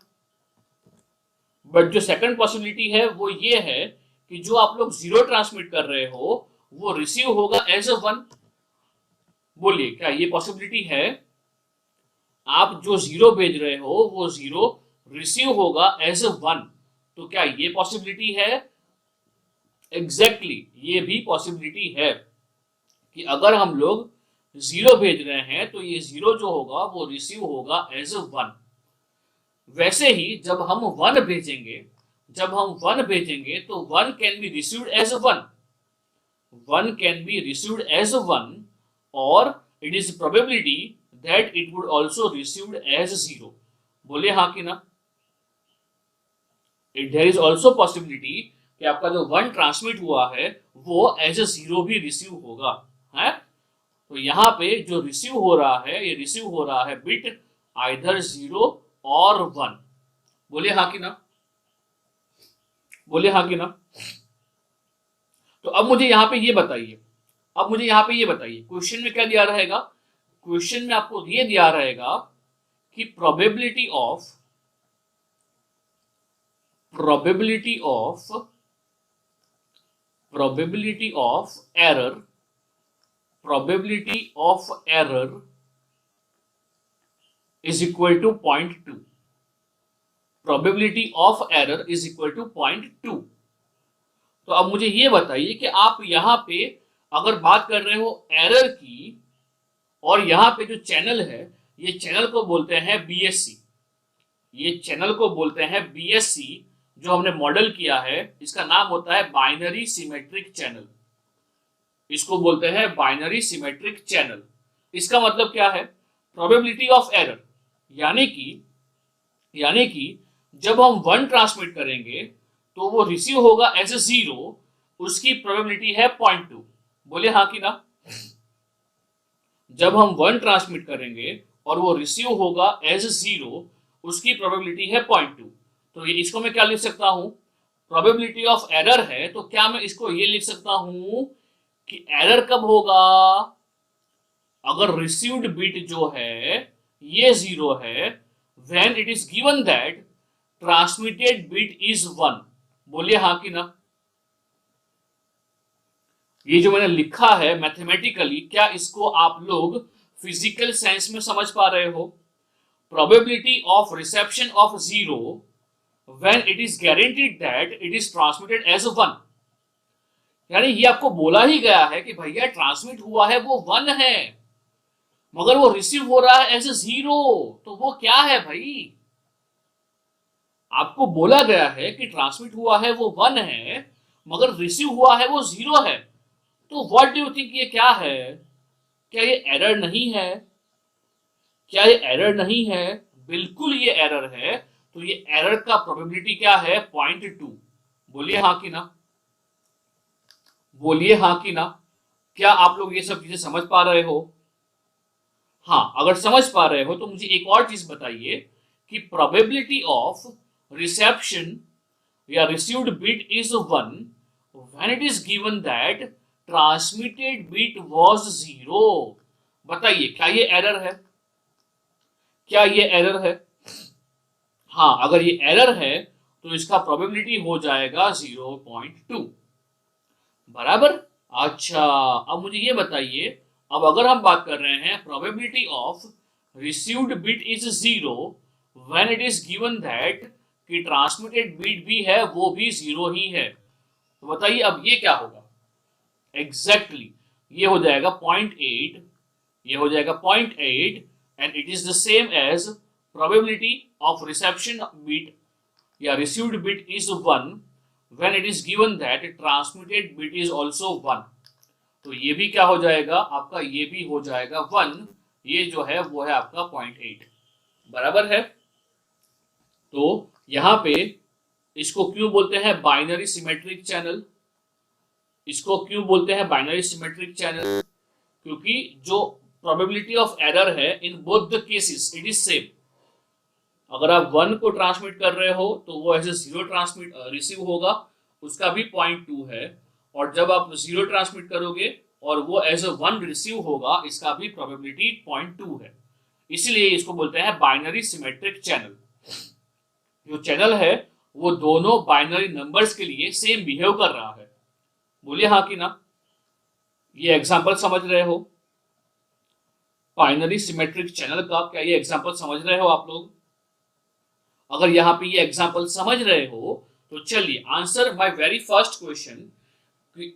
बट जो सेकंड पॉसिबिलिटी है वो ये है कि जो आप लोग 0 ट्रांसमिट कर रहे हो वो रिसीव होगा एज 1। बोलिए क्या ये पॉसिबिलिटी है? आप जो 0 भेज रहे हो वो 0 रिसीव होगा एज 1। तो क्या ये पॉसिबिलिटी है? एग्जैक्टली ये भी पॉसिबिलिटी है कि अगर हम लोग 0 भेज रहे हैं तो ये 0 जो होगा वो रिसीव होगा एज 1। वैसे ही जब हम 1 भेजेंगे, जब हम 1 भेजेंगे तो 1 can be received as 1, 1 can be received as 1, और it is probability that it would also received as 0। बोले हाँ कि ना? देयर इज आल्सो पॉसिबिलिटी कि आपका जो 1 ट्रांसमिट हुआ है वो एज 0 भी रिसीव होगा, है? तो यहाँ पे जो रिसीव हो रहा है, ये रिसीव हो रहा है बिट आइदर 0 और 1। बोले हाँ कि ना? बोले हाँ कि ना? तो अब मुझे यहाँ पे ये बताइए, अब मुझे यहाँ पे ये बताइए, क्वेश्चन में क्या दिया रहेगा? क्वेश्चन में आपको ये दिया रहेगा कि probability of error, probability of error is equal to 0.2, probability of error is equal to 0.2। तो अब मुझे ये बताइए कि आप यहाँ पे अगर बात कर रहे हो एरर की, और यहाँ पे जो चैनल है, ये चैनल को बोलते हैं बीएससी। ये चैनल को बोलते हैं BSC। जो हमने मॉडल किया है इसका नाम होता है बाइनरी सिमेट्रिक चैनल। इसको बोलते हैं बाइनरी सिमेट्रिक चैनल। इसका मतलब क्या है? प्रोबेबिलिटी ऑफ एरर, यानी कि जब हम 1 ट्रांसमिट करेंगे तो वो रिसीव होगा एज ए 0, उसकी प्रोबेबिलिटी है 0.2। बोले हाँ कि ना? जब हम 1 ट्रांसमिट करेंगे और वो रिसीव होगा एज 0, उसकी प्रोबेबिलिटी है 0.2। तो ये इसको मैं क्या लिख सकता हूं? प्रोबेबिलिटी ऑफ एरर है, तो क्या मैं इसको ये लिख सकता हूं कि एरर कब होगा? अगर रिसीव्ड बिट जो है ये 0 है, when it is given that transmitted bit is 1। बोलिए हाँ कि ना? ये जो मैंने लिखा है मैथमेटिकली, क्या इसको आप लोग फिजिकल सेंस में समझ पा रहे हो? Probability of reception of 0 when it is guaranteed that it is transmitted as 1। यानी ये आपको बोला ही गया है कि भैया ट्रांसमिट हुआ है वो 1 है, मगर वो रिसीव हो रहा है एज 0, तो वो क्या है भाई? आपको बोला गया है कि ट्रांसमिट हुआ है वो 1 है, मगर रिसीव हुआ है वो 0 है। तो व्हाट डू यू थिंक, ये क्या है? क्या ये एरर नहीं है? क्या ये एरर नहीं है? बिल्कुल ये एरर है। तो ये एरर का प्रोबेबिलिटी क्या है? 0.2। बोलिए हाँ कि ना? बोलिए हाँ कि ना? क्या आप लोग ये सब चीजें समझ पा रहे हो? हाँ, अगर समझ पा रहे हो तो मुझे एक और चीज बताइए कि प्रोबेबिलिटी ऑफ रिसेप्शन या received bit is 1 when it is given that transmitted bit was 0। बताइए, क्या ये एरर है? क्या ये एरर है? हाँ, अगर ये एरर है तो इसका प्रोबेबिलिटी हो जाएगा 0.2। बराबर? अच्छा, अब मुझे ये बताइए, अब अगर हम बात कर रहे हैं probability of received bit is 0 when it is given that कि ट्रांसमिटेड बिट भी है वो भी 0 ही है, तो बताइए अब ये क्या होगा? एग्जैक्टली ये हो जाएगा 0.8। ये हो जाएगा 0.8 and it is the same as probability of reception bit या received bit is 1 when it is given that transmitted bit is also 1। तो ये भी क्या हो जाएगा आपका? ये भी हो जाएगा 1। ये जो है वो है आपका 0.8। बराबर है? तो यहां पे इसको क्यों बोलते हैं बाइनरी सिमेट्रिक चैनल? इसको क्यों बोलते हैं बाइनरी सिमेट्रिक चैनल? क्योंकि जो प्रोबेबिलिटी ऑफ एरर है in both the cases it is same. अगर आप 1 को ट्रांसमिट कर रहे हो तो वो ऐसे 0 ट्रांसमिट रिसीव होगा, उसका भी 0.2 है। और जब आप 0 ट्रांसमिट करोगे और वो एज 1 रिसीव होगा, इसका भी प्रोबेबिलिटी 0.2 है। इसीलिए इसको बोलते हैं बाइनरी सिमेट्रिक चैनल। जो चैनल है वो दोनों बाइनरी नंबर्स के लिए सेम बिहेव कर रहा है। बोलिए हाँ कि ना? ये एग्जांपल समझ रहे हो बाइनरी सिमेट्रिक चैनल का? क्या ये एग्जांपल समझ रहे हो आप लोग? अगर यहाँ पे ये एग्जांपल समझ रहे हो तो चलिए answer my very first question.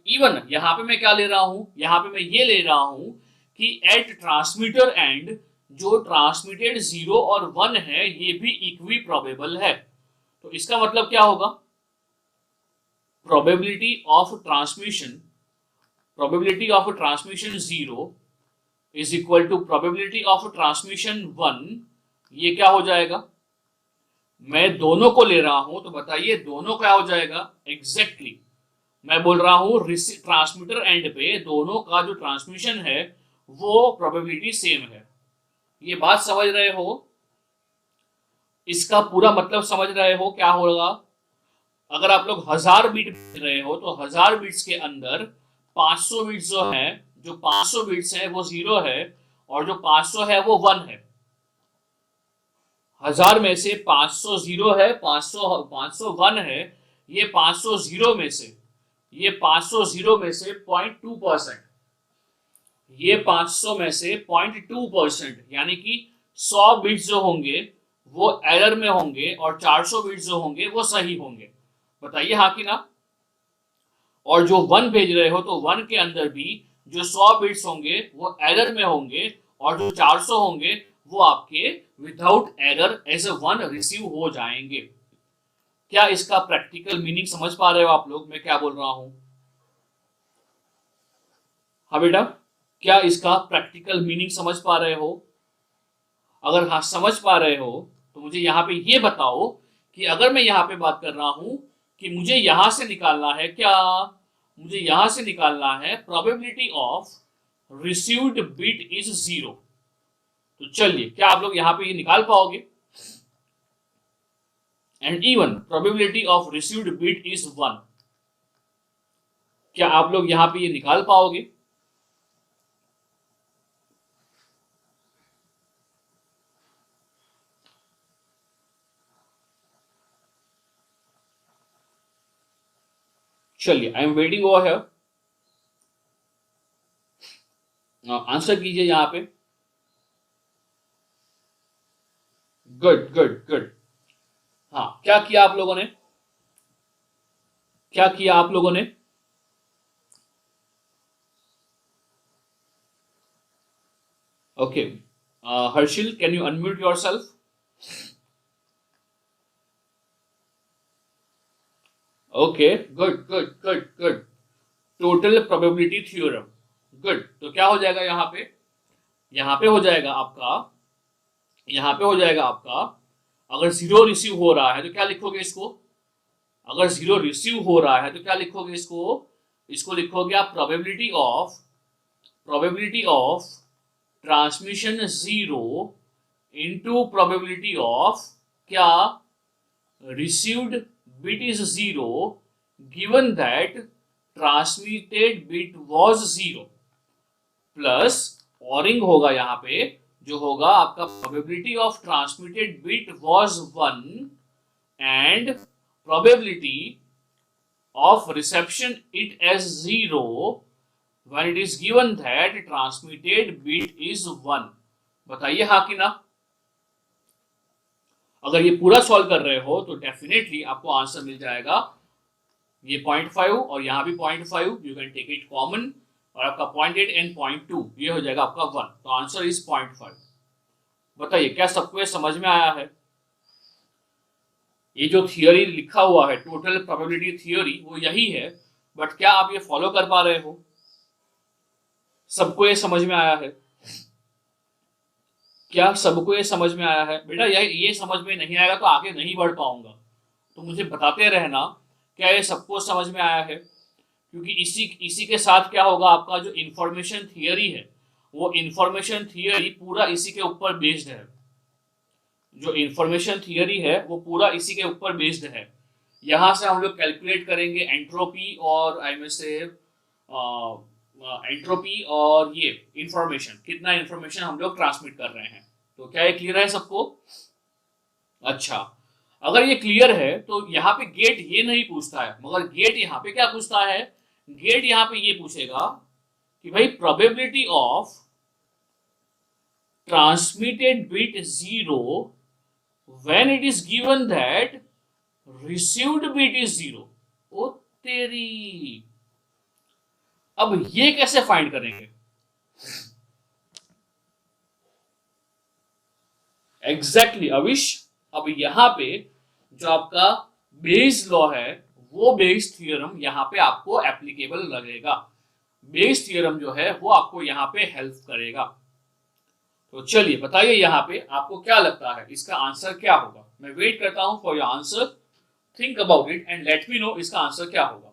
Even यहाँ पे मैं क्या ले रहा हूं? यहाँ पे मैं ये ले रहा हूं कि एट ट्रांसमीटर एंड जो ट्रांसमिटेड 0 और 1 है ये भी इक्वी प्रोबेबल है। तो इसका मतलब क्या होगा? Probability of transmission 0 is equal to probability of transmission 1। ये क्या हो जाएगा? मैं दोनों को ले रहा हूं, तो बताइए दोनों क्या हो जाएगा? एग्जैक्टली मैं बोल रहा हूं ट्रांसमीटर एंड पे दोनों का जो ट्रांसमिशन है वो प्रोबेबिलिटी सेम है। ये बात समझ रहे हो? इसका पूरा मतलब समझ रहे हो क्या होगा? अगर आप लोग 1000 बीट भेज रहे हो तो 1000 बीट्स के अंदर 500 बीट्स जो है, जो 500 बीट्स है वो 0 है और जो 500 है वो 1 है। 1000 में से 500 0 है, 500 1 है। ये 500 0 में से 0.2%, ये 500 में से 0.2%, यानी कि 100 बिट्स जो होंगे वो एरर में होंगे और 400 बिट्स जो होंगे वो सही होंगे। बताइए हाँ कि ना? और जो 1 भेज रहे हो तो 1 के अंदर भी जो 100 बिट्स होंगे वो एरर में होंगे और जो 400 होंगे वो आपके without error as a one receive हो जाएंगे। क्या इसका प्रैक्टिकल मीनिंग समझ पा रहे हो आप लोग, मैं क्या बोल रहा हूं? हाँ बेटा, क्या इसका प्रैक्टिकल मीनिंग समझ पा रहे हो? अगर हाँ समझ पा रहे हो तो मुझे यहाँ पे ये बताओ कि अगर मैं यहाँ पे बात कर रहा हूं कि मुझे यहां से निकालना है क्या, मुझे यहां से निकालना है probability of received bit is zero, तो चलिए क्या आप लोग यहाँ पे ये निकाल पाओगे? And E one probability of received bit is one, क्या आप लोग यहाँ पे ये निकाल पाओगे? चलिए I am waiting over here, answer कीजिए यहाँ पे। Good good good. हाँ क्या किया आप लोगों ने, क्या किया आप लोगों ने? Okay, Harshil can you unmute yourself? Okay good good good good. Total probability theorem, good. तो क्या हो जाएगा यहाँ पे, यहाँ पे हो जाएगा आपका, यहाँ पे हो जाएगा आपका, अगर जीरो रिसीव हो रहा है तो क्या लिखोगे इसको? अगर जीरो रिसीव हो रहा है तो क्या लिखोगे इसको? इसको लिखोगे आप probability of transmission zero into probability of क्या, रिसीव्ड bit is zero given that transmitted bit was zero, plus औरिंग होगा यहाँ पे, जो होगा आपका probability of transmitted bit was one and probability of reception it as zero when it is given that transmitted bit is one. बताइए हाँ कि ना? अगर ये पूरा सॉल्व कर रहे हो तो डेफिनेटली आपको आंसर मिल जाएगा ये 0.5 और यहाँ भी 0.5, you can take it common, और आपका 0.8 एंड 0.2 ये हो जाएगा आपका 1, तो आंसर इज 0.5। बताइए क्या सबको ये समझ में आया है? ये जो थियोरी लिखा हुआ है टोटल प्रोबेबिलिटी थियोरी वो यही है, बट क्या आप ये फॉलो कर पा रहे हो? सबको ये समझ में आया है? क्या सबको ये समझ में आया है? बेटा ये समझ में नहीं आएगा तो आगे नहीं बढ़ पाऊंगा, तो मुझे बताते रहना क्या ये सबको समझ में आया है, क्योंकि इसी इसी के साथ क्या होगा, आपका जो इंफॉर्मेशन थियरी है वो इंफॉर्मेशन थियरी पूरा इसी के ऊपर बेस्ड है, जो इंफॉर्मेशन थियरी है वो पूरा इसी के ऊपर बेस्ड है। यहाँ से हम लोग कैलकुलेट करेंगे एंट्रोपी और आई में से एंट्रोपी और ये इंफॉर्मेशन, कितना इंफॉर्मेशन हम लोग ट्रांसमिट कर रहे हैं। तो क्या ये क्लियर है सबको? अच्छा, अगर ये क्लियर है तो यहाँ पे गेट ये नहीं पूछता है, मगर गेट यहाँ पे क्या पूछता है? गेट यहाँ पे ये पूछेगा कि भाई probability of transmitted bit zero when it is given that received bit is zero. ओ तेरी, अब ये कैसे फाइंड करेंगे? एग्जैक्टली अविश, अब यहाँ पे जो आपका बेस लॉ है वो बेस थ्योरम यहाँ पे आपको एप्लीकेबल लगेगा, बेस थ्योरम जो है वो आपको यहाँ पे हेल्प करेगा। तो चलिए बताइए यहाँ पे आपको क्या लगता है इसका आंसर क्या होगा? मैं वेट करता हूं for your answer, think about it and let me know इसका आंसर क्या होगा।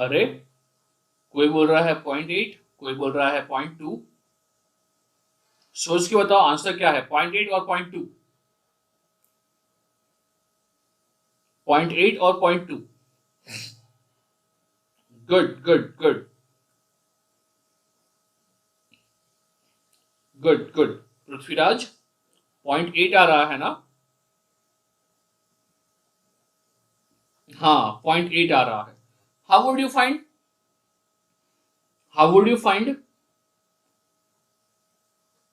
अरे कोई बोल रहा है 0.8, कोई बोल रहा है 0.2। सोच के बताओ आंसर क्या है, 0.8 और 0.2। 0.8 और 0.2। Good good good good good. Prithviraj 0.8 आ रहा है ना? हाँ 0.8 आ रहा है। How would you find, how would you find?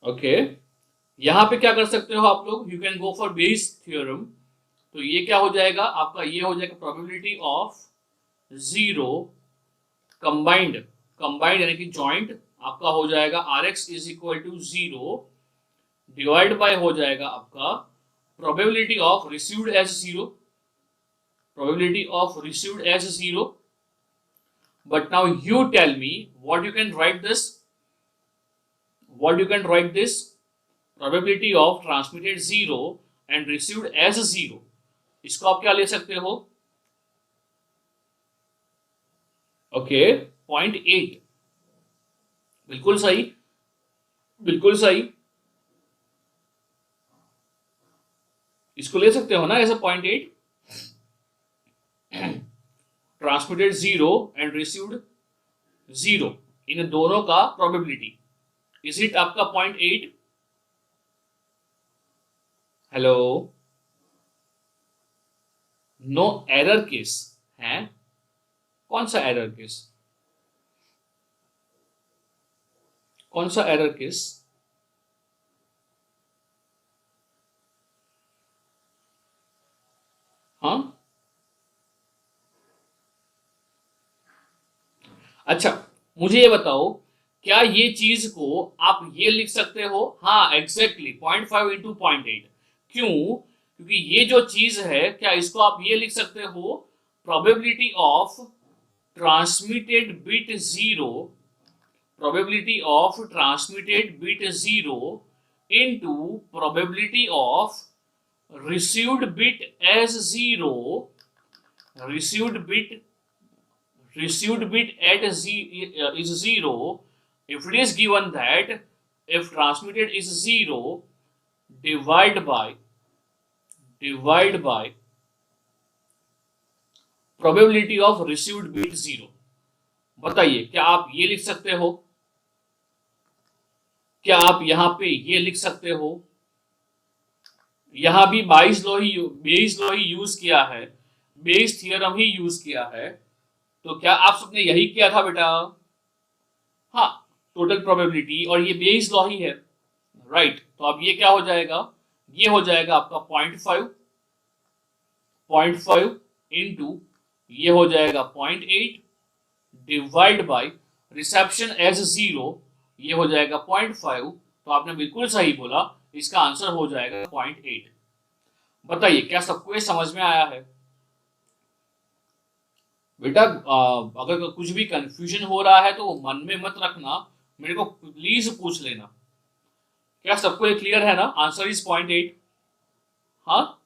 Okay, यहां पे क्या कर सकते हो आप लोग, you can go for Bayes theorem. तो ये क्या हो जाएगा आपका, ये हो जाएगा probability of zero combined, combined यानी कि जॉइंट आपका हो जाएगा R X is equal to zero divide by हो जाएगा आपका probability of received as zero, probability of received as zero. But now you tell me what you can write this, what you can write this, probability of transmitted zero and received as zero, इसको आप क्या ले सकते हो? ओके 0.8, बिल्कुल सही, बिल्कुल सही, इसको ले सकते हो ना ऐसा 0.8, transmitted zero and received zero, इन दोनों का प्रोबेबिलिटी, इज इट आपका 0.8? हेलो, नो एरर केस है? कौन सा एरर केस, कौन सा एरर केस? हाँ अच्छा, मुझे ये बताओ क्या ये चीज को आप ये लिख सकते हो? हाँ एग्जैक्टली 0.5 इंटू 0.8। क्यों? क्योंकि ये जो चीज है, क्या इसको आप ये लिख सकते हो, probability of transmitted bit zero, probability of transmitted bit 0 into probability of received bit as 0, received bit, received bit at is 0 if it is given that if transmitted is 0 divide by probability of received bit 0। बताइए क्या आप ये लिख सकते हो, क्या आप यहां पे ये लिख सकते हो? यहां भी बेइस लॉ ही यूज किया है, बेइस थियरम ही यूज किया है। तो क्या आप सबने यही किया था बेटा? हाँ, टोटल प्रोबेबिलिटी और ये बेइस लॉ ही है, राइट। तो अब ये क्या हो जाएगा, ये हो जाएगा आपका 0.5 इंटू ये हो जाएगा 0.8 डिवाइड बाय रिसेप्शन एज 0, ये हो जाएगा 0.5। तो आपने बिल्कुल सही बोला, इसका आंसर हो जाएगा 0.8। बताइए क्या सबको ये समझ में आया है? बेटा अगर कुछ भी कंफ्यूजन हो रहा है तो मन में मत रखना, मेरे को प्लीज पूछ लेना। क्या सबको ये क्लियर है ना? Answer is 0.8। हाँ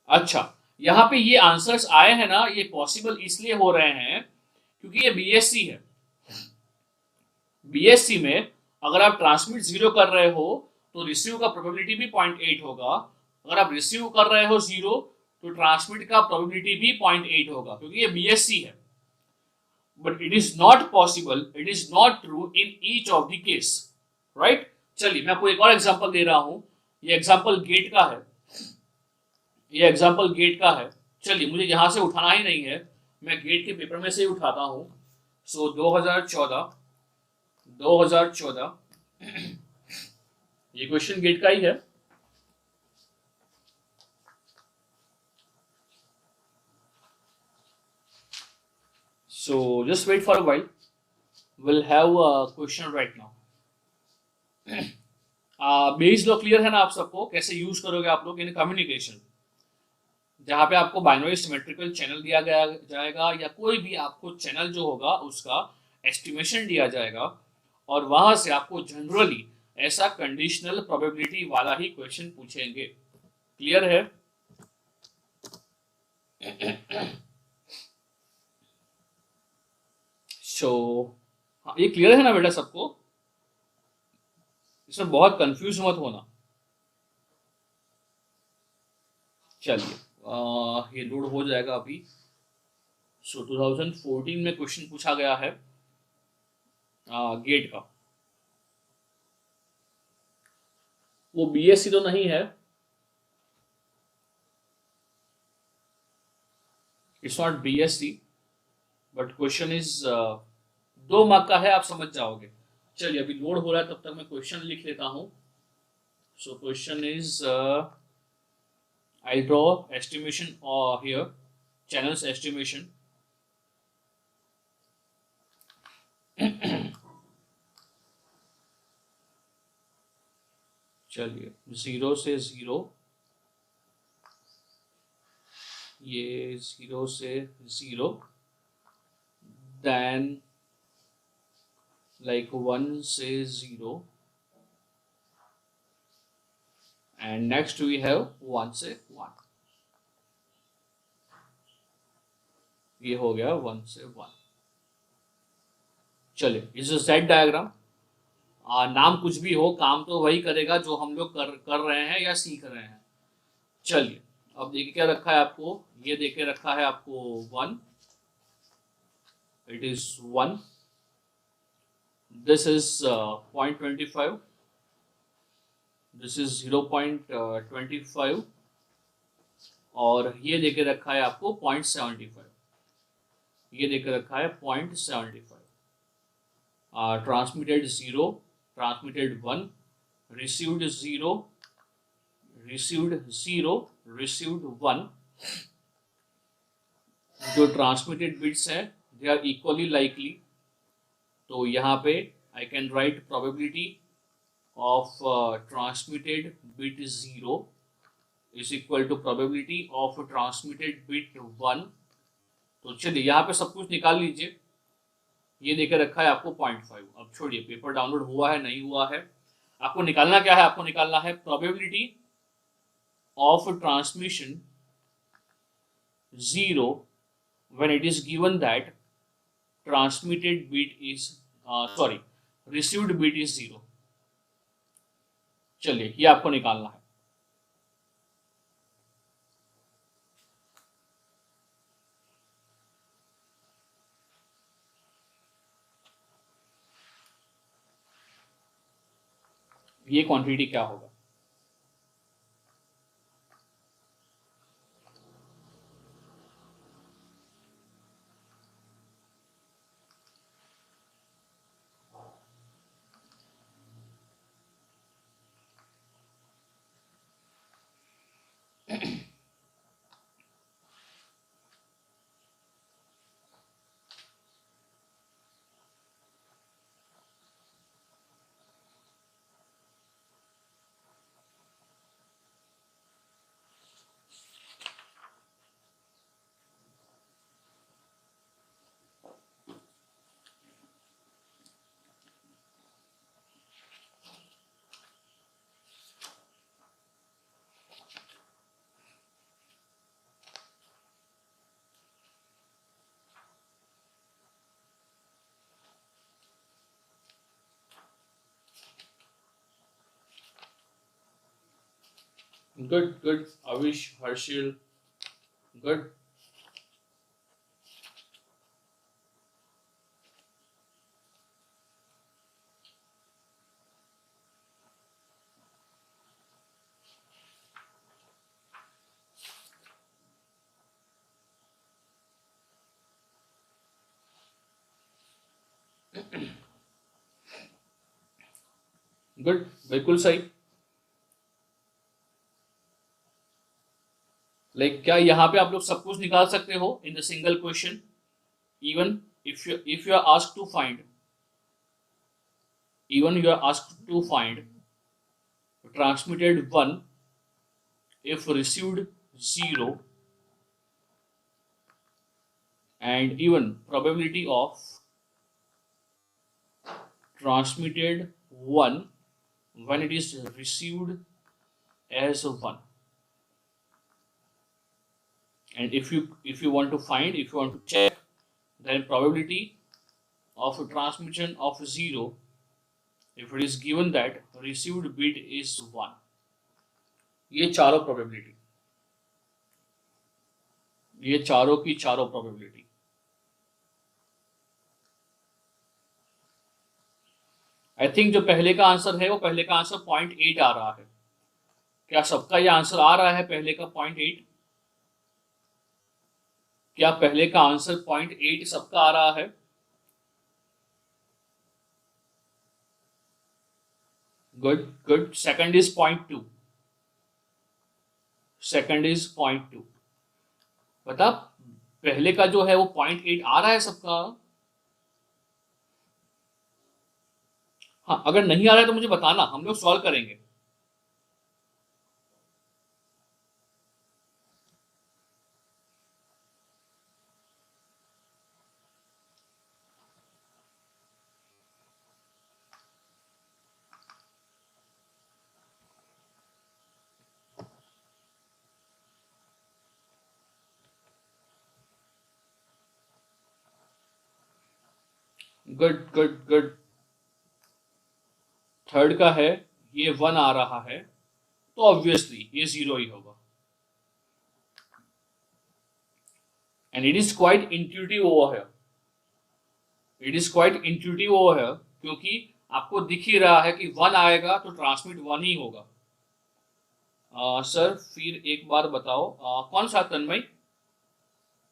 अच्छा, यहाँ पे ये आंसर्स आए हैं ना, ये पॉसिबल इसलिए हो रहे हैं क्योंकि ये बीएससी है। बीएससी में अगर आप ट्रांसमिट 0 कर रहे हो तो रिसीव का प्रोबेबिलिटी भी 0.8 होगा, अगर आप रिसीव कर रहे हो 0 तो ट्रांसमिट का प्रोबेबिलिटी भी 0.8 होगा, क्योंकि ये बीएससी है। But it is not possible, it is not true in each of the case, right. चलिए मैं आपको एक और एग्जांपल दे रहा हूं, ये एग्जांपल गेट का है, ये एग्जांपल गेट का है। चलिए मुझे यहां से उठाना ही नहीं है, मैं गेट के पेपर में से ही उठाता हूं। सो 2014 ये क्वेश्चन गेट का ही है। So just wait for a while. We'll have a question right now. Base law clear है ना आप सबको? कैसे यूज करोगे आप लोग इन कम्युनिकेशन, जहां पे आपको बाइनरी सिमेट्रिकल चैनल दिया गया जाएगा या कोई भी आपको चैनल जो होगा उसका एस्टिमेशन दिया जाएगा और वहां से आपको जनरली ऐसा कंडीशनल प्रोबेबिलिटी वाला ही क्वेश्चन पूछेंगे। क्लियर है? सो ये क्लियर है ना बेटा सबको? इसमें बहुत कंफ्यूज मत होना। चलिए ये लोड हो जाएगा अभी। सो 2014 में क्वेश्चन पूछा गया है गेट का। वो बीएससी तो नहीं है, it's not BSc, but question is 2 mark का है, आप समझ जाओगे। चलिए अभी लोड हो रहा है, तब तक मैं क्वेश्चन लिख लेता हूँ। So question is I draw estimation here, channels estimation. चलिए 0 से 0, ये 0 से 0, देन like 1 से 0, and next we have 1 से 1। ये हो गया 1 से 1। चलिए इस जेड डायग्राम, नाम कुछ भी हो, काम तो वही करेगा जो हम लोग कर रहे हैं या सीख रहे हैं। चलिए अब देखिए क्या रखा है आपको, ये देखे रखा है आपको 1, it is 1, this is 0.25, this is 0.25, और ये देके रखा है आपको 0.75, ये देके रखा है 0.75। Transmitted 0, transmitted 1, received 0, received 0, received 1। जो ट्रांसमिटेड बिट्स हैं दे आर इक्वली लाइकली, तो यहाँ पे I can write probability of transmitted bit 0 is equal to probability of transmitted bit 1। तो चलिए यहाँ पे सब कुछ निकाल लीजिए। ये देके रखा है आपको 0.5। अब छोड़िए, पेपर डाउनलोड हुआ है नहीं हुआ है, आपको निकालना क्या है, आपको निकालना है probability of transmission 0 when it is given that transmitted bit is received bit is 0। चलिए ये आपको निकालना है। ये क्वांटिटी क्या होगा? Good, good. Avish, Harshil, good. Good, बिल्कुल सही। क्या यहाँ पे आप लोग सब कुछ निकाल सकते हो in the single question? Even if you are asked to find, even you are asked to find transmitted 1 if received 0, and even probability of transmitted 1 when it is received as 1, and if you want to find, if you want to check, then probability of transmission of 0 if it is given that received bit is 1. ये चारों प्रोबेबिलिटी, ये चारों की चारों प्रोबेबिलिटी। आई थिंक जो पहले का आंसर है वो पहले का आंसर 0.8 आ रहा है। क्या सबका ये आंसर आ रहा है पहले का 0.8? क्या पहले का आंसर 0.8 सबका आ रहा है? Good good. Second is 0.2, second is 0.2। बता पहले का जो है वो 0.8 आ रहा है सबका? हाँ, अगर नहीं आ रहा है तो मुझे बताना, हम लोग सॉल्व करेंगे। Good good good. थर्ड का है, ये 1 आ रहा है तो ऑब्वियसली ये 0 ही होगा। And it is quite intuitive over here, it is quite intuitive over here, क्योंकि आपको दिख ही रहा है कि 1 आएगा तो ट्रांसमिट 1 ही होगा। सर फिर एक बार बताओ, कौन सा तन्मय?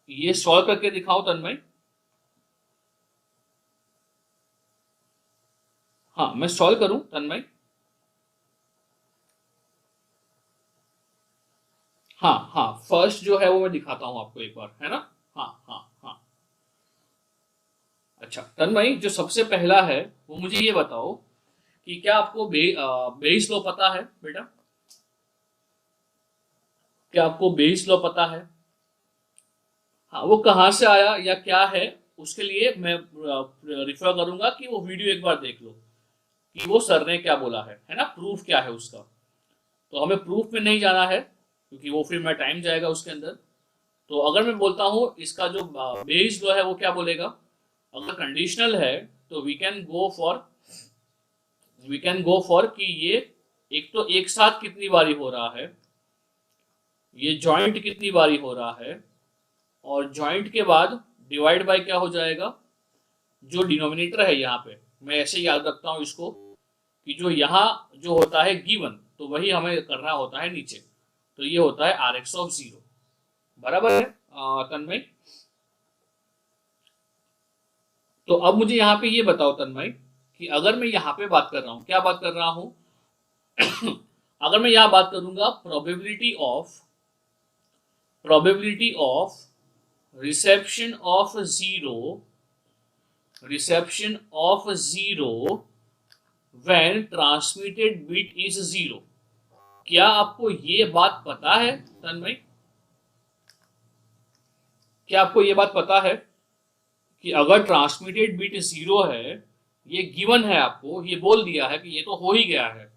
ये सॉल्व करके दिखाओ तन्मय। हाँ, मैं सॉल्व करूं तन्मय? हाँ हाँ, फर्स्ट जो है वो मैं दिखाता हूं आपको एक बार, है ना? हाँ हाँ हाँ। अच्छा तन्मय, जो सबसे पहला है वो मुझे ये बताओ कि क्या आपको बेइस लॉ पता है बेटा? क्या आपको बेइस लॉ पता है? हाँ, वो कहाँ से आया या क्या है, उसके लिए मैं रिफर करूंगा कि वो वीडियो एक बार देख लो कि वो सर ने क्या बोला है ना, प्रूफ क्या है उसका। तो हमें प्रूफ में नहीं जाना है क्योंकि वो फिर मैं टाइम जाएगा उसके अंदर। तो अगर मैं बोलता हूँ इसका जो बेस लॉ है वो क्या बोलेगा, अगर कंडीशनल है तो वी कैन गो फॉर कि ये एक तो एक साथ कितनी बारी हो रहा है, ये जॉइंट कितनी बारी हो रहा है, और जॉइंट के बाद डिवाइड बाय क्या हो जाएगा, जो डिनोमिनेटर है यहाँ पे, मैं ऐसे याद रखता हूँ इसको कि जो यहाँ जो होता है गिवन तो वही हमें करना होता है नीचे, तो ये होता है आर एक्स ऑफ 0। बराबर है तन्मय? तो अब मुझे यहाँ पे ये बताओ तन्मय कि अगर मैं यहाँ पे बात कर रहा हूँ, क्या बात कर रहा हूँ अगर मैं यहाँ बात करूंगा probability of reception of zero when transmitted bit is 0। क्या आपको ये बात पता है तन्मय? क्या आपको ये बात पता है कि अगर ट्रांसमिटेड बिट 0 है, ये गिवन है, आपको ये बोल दिया है कि ये तो हो ही गया है,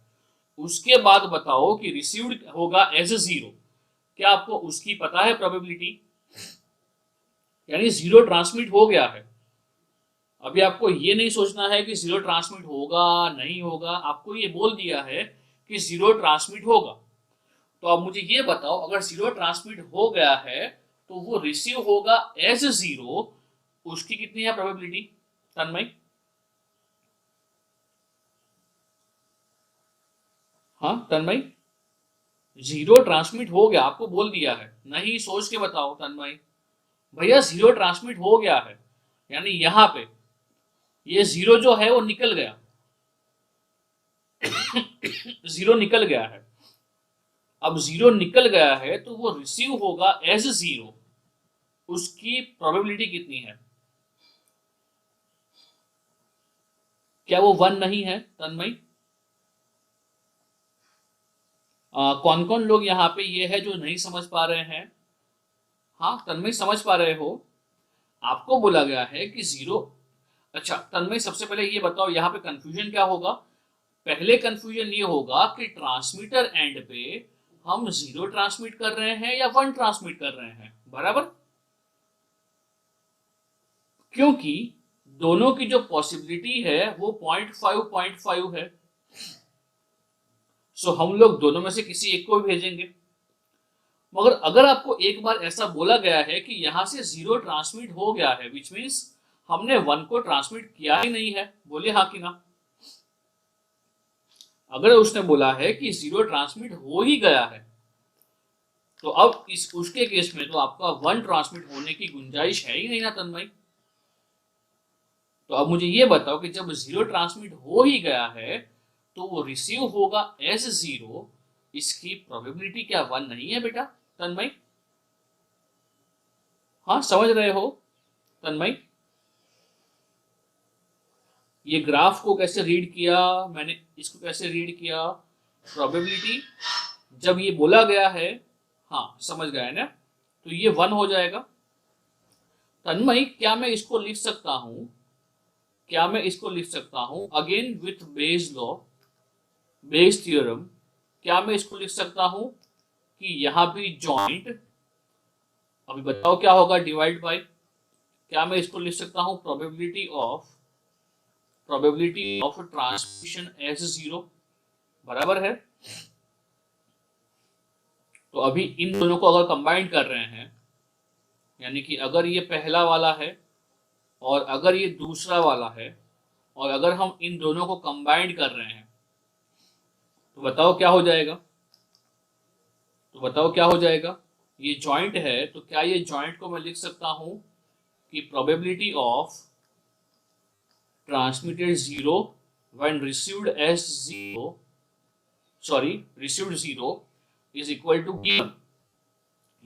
उसके बाद बताओ कि रिसीव्ड होगा एज 0, क्या आपको उसकी पता है प्रोबेबिलिटी? यानी 0 ट्रांसमिट हो गया है। अभी आपको ये नहीं सोचना है कि 0 ट्रांसमिट होगा नहीं होगा, आपको ये बोल दिया है कि 0 ट्रांसमिट होगा। तो अब मुझे ये बताओ, अगर 0 ट्रांसमिट हो गया है तो वो रिसीव होगा एज 0, उसकी कितनी है प्रोबेबिलिटी तन्मय? हाँ तन्मय, 0 ट्रांसमिट हो गया, आपको बोल दिया है, नहीं सोच के बताओ तन्मय। भैया 0 ट्रांसमिट हो गया है, यानी यहां पे ये 0 जो है वो निकल गया 0 निकल गया है। अब 0 निकल गया है तो वो रिसीव होगा एज 0, उसकी प्रोबेबिलिटी कितनी है? क्या वो 1 नहीं है तन्मय? कौन कौन लोग यहाँ पे ये है जो नहीं समझ पा रहे हैं? हाँ तन्मय समझ पा रहे हो? आपको बोला गया है कि 0। अच्छा तन्मय, सबसे पहले ये बताओ यहाँ पे कंफ्यूजन क्या होगा? पहले कंफ्यूजन ये होगा कि ट्रांसमीटर एंड पे हम 0 ट्रांसमिट कर रहे हैं या 1 ट्रांसमिट कर रहे हैं, बराबर? क्योंकि दोनों की जो पॉसिबिलिटी है वो 0.5 है। सो हम लोग दोनों में से किसी एक को भी भेजेंगे। मगर अगर आपको एक बार ऐसा बोला गया है कि यहां से 0 ट्रांसमिट हो गया है, विच मीन्स हमने 1 को ट्रांसमिट किया ही नहीं है, बोले हाँ कि ना। अगर उसने बोला है कि 0 ट्रांसमिट हो ही गया है, तो अब इस उसके केस में तो आपका 1 ट्रांसमिट होने की गुंजाइश है ही नहीं ना तन्मय। तो अब मुझे ये बताओ कि जब 0 ट्रांसमिट हो ही गया है तो वो रिसीव होगा एज 0, इसकी प्रोबेबिलिटी क्या 1 नहीं है बेटा तन्मय? हाँ, समझ रहे हो तन्मय? ये ग्राफ को कैसे रीड किया मैंने, इसको कैसे रीड किया? प्रोबेबिलिटी जब ये बोला गया है, हाँ समझ गया ना, तो ये 1 हो जाएगा। तन्मय क्या मैं इसको लिख सकता हूं, क्या मैं इसको लिख सकता हूं again with base law, Bayes theorem, क्या मैं इसको लिख सकता हूं कि यहां भी जॉइंट, अभी बताओ क्या होगा डिवाइड बाय, क्या मैं इसको लिख सकता हूं प्रोबेबिलिटी ऑफ ट्रांसमिशन एज 0 बराबर है। तो अभी इन दोनों को अगर कंबाइन कर रहे हैं, यानी कि अगर ये पहला वाला है और अगर ये दूसरा वाला है, और अगर हम इन दोनों को कंबाइन कर रहे हैं, तो बताओ क्या हो जाएगा? तो बताओ क्या हो जाएगा? ये जॉइंट है, तो क्या ये जॉइंट को मैं लिख सकता हूं कि probability of transmitted 0 when received as 0, sorry received 0 is equal to given,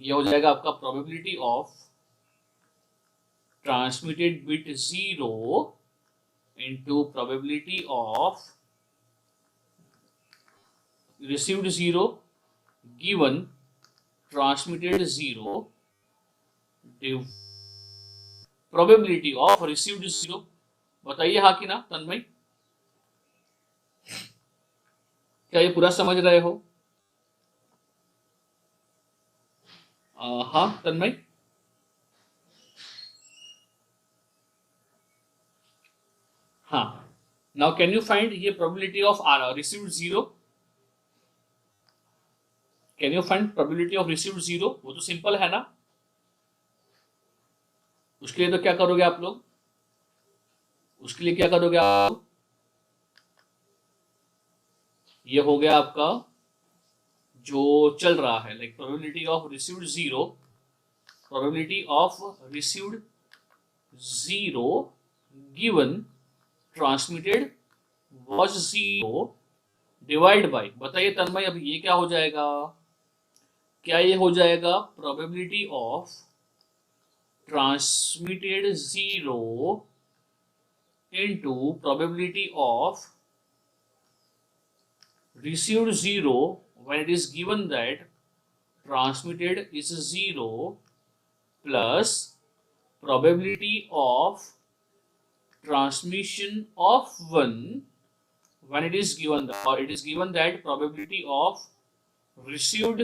ये हो जाएगा आपका probability of transmitted bit 0 into probability of received 0 given transmitted 0 probability of received 0। बताइए हाँ कि ना तन्मय, क्या ये पूरा समझ रहे हो? हाँ तन्मय, हाँ। नाउ कैन यू फाइंड ये probability of received 0, can you find probability of received 0? वो तो सिंपल है ना। उसके लिए तो क्या करोगे आप लोग, उसके लिए क्या करोगे आप लोग? ये हो गया आपका जो चल रहा है, like probability of received 0, probability of received 0 given transmitted was 0 divide by, बताइए तन्मय अभी ये क्या हो जाएगा? क्या ये हो जाएगा probability of transmitted 0 into probability of received 0 when it is given that transmitted is 0 plus probability of transmission of 1 when it is given that, or it is given that probability of received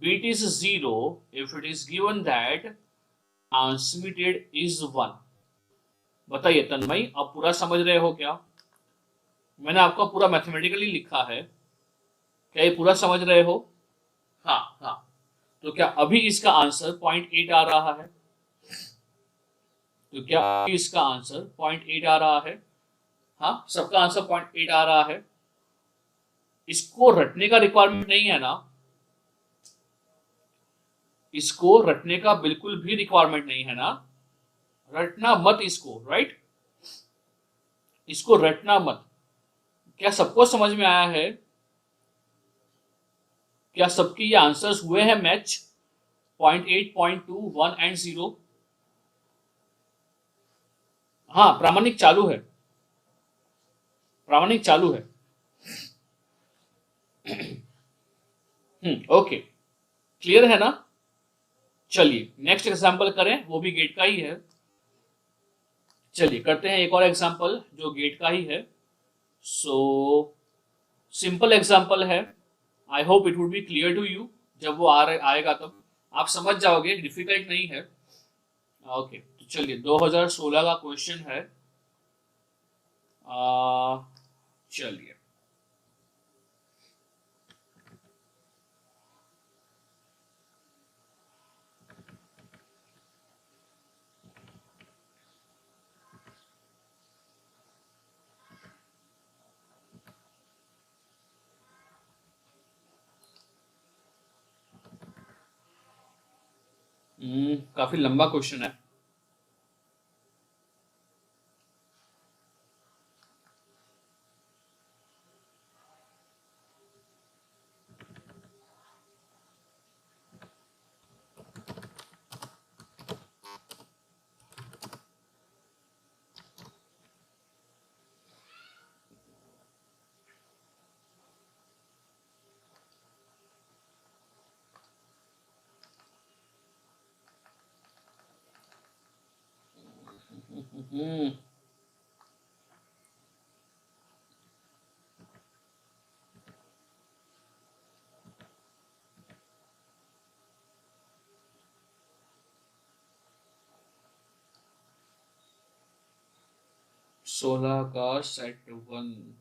bit is 0 if it is given that transmitted is 1। बताइए तन्मय, आप पूरा समझ रहे हो क्या? मैंने आपका पूरा मैथमेटिकली लिखा है, क्या ये पूरा समझ रहे हो? हाँ हाँ। तो क्या अभी इसका आंसर 0.8 आ रहा है? तो क्या अभी इसका आंसर 0.8 आ रहा है? हाँ, सबका आंसर 0.8 आ रहा है। इसको रटने का रिक्वायरमेंट नहीं है ना, इसको रटने का बिल्कुल भी रिक्वायरमेंट नहीं है ना, रटना मत इसको, राइट? इसको रटना मत। क्या सबको समझ में आया है? क्या सबके ये आंसर्स हुए हैं मैच? 0.8, 0.2, 1 एंड 0? हाँ, प्रामाणिक चालू है, प्रामाणिक चालू है। ओके, क्लियर है ना? चलिए नेक्स्ट एग्जांपल करें, वो भी गेट का ही है। चलिए करते हैं एक और एग्जांपल जो गेट का ही है। सो सिंपल एग्जांपल है, I hope it would be clear to you. जब वो आएगा तब आप समझ जाओगे, डिफिकल्ट नहीं है। ओके, तो चलिए 2016 का क्वेश्चन है। चलिए काफी लंबा क्वेश्चन है। हम्म, 16 का सेट 1।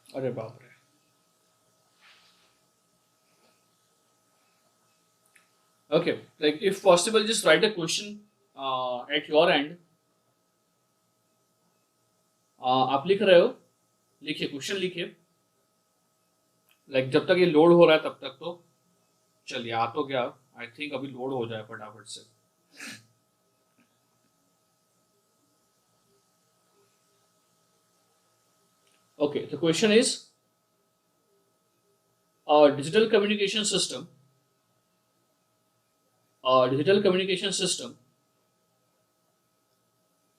अरे बाप रे। Okay, like if possible, just write a question at your end. आप लिख रहे हो, लिखिए क्वेश्चन लिखिए। लाइक जब तक ये लोड हो रहा है तब तक तो चलिए आ तो गया। आई थिंक अभी लोड हो जाए फटाफट से। Okay, the question is digital communication system. Digital communication system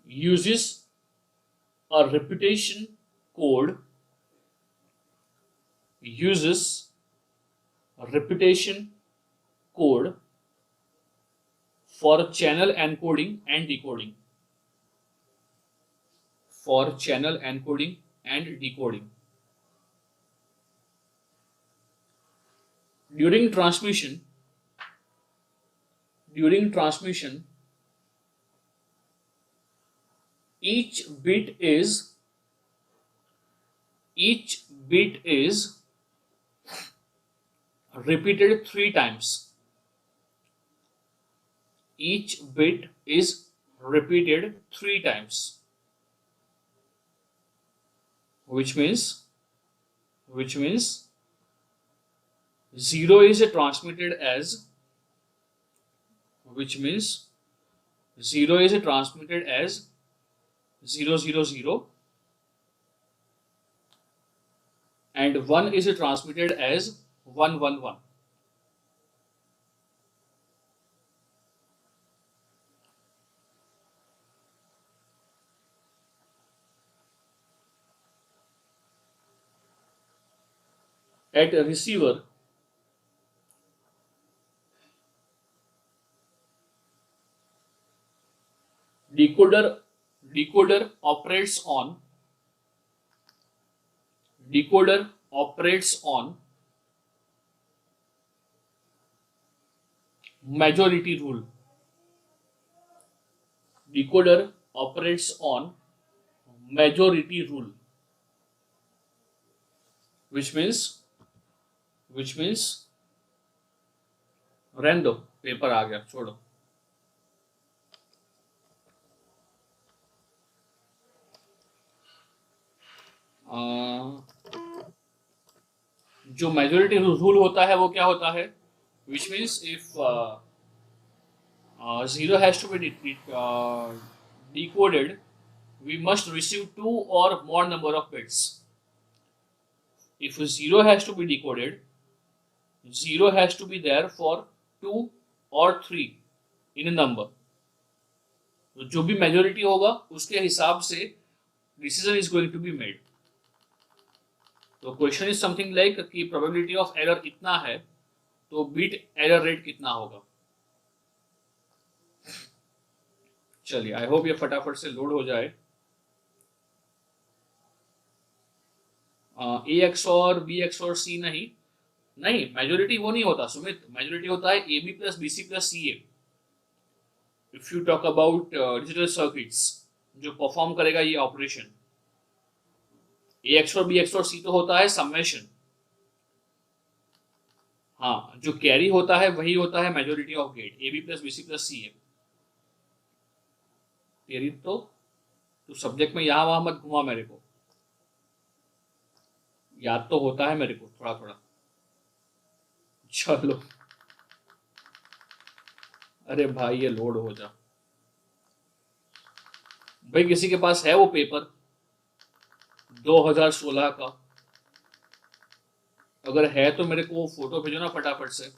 uses a repetition code, uses a repetition code for channel encoding and decoding, for channel encoding and decoding. During transmission, each bit is repeated 3 times. Each bit is repeated 3 times, which means 0 is transmitted as, which means 0 is transmitted as 000 and 1 is transmitted as 111. At a receiver, decoder operates on majority rule. Decoder operates on majority rule, which means रहने दो, पेपर आ गया, छोड़ो। जो मेजोरिटी रूल होता है वो क्या होता है, which means if 0 has to be decoded, we must receive 2 or more number of bits. If 0 has to be decoded, 0 has to be there for 2 or 3 in a number. तो जो भी मेजोरिटी होगा उसके हिसाब से decision is going to be made. तो क्वेश्चन इज समथिंग लाइक कि प्रोबेबिलिटी ऑफ एरर इतना है तो बीट एरर रेट कितना होगा. चलिए, आई होप ये फटाफट से लोड हो जाए. ए एक्स और बी एक्स और सी नहीं, मेजोरिटी वो नहीं होता सुमित. मेजोरिटी होता है A B plus B C plus C A. If you talk about digital circuits जो परफॉर्म करेगा ये ऑपरेशन, ए एक्स और बी एक्स और सी तो होता है समेशन. हाँ, जो कैरी होता है वही होता है majority of gate, A B plus B C plus C A. तेरी तो तू सब्जेक्ट में यहाँ वहां मत घुमा, मेरे को याद तो होता है मेरे को थोड़ा थोड़ा. चलो, अरे भाई ये लोड हो जा भाई. किसी के पास है वो पेपर 2016 का? अगर है तो मेरे को फोटो भेजो ना फटाफट से.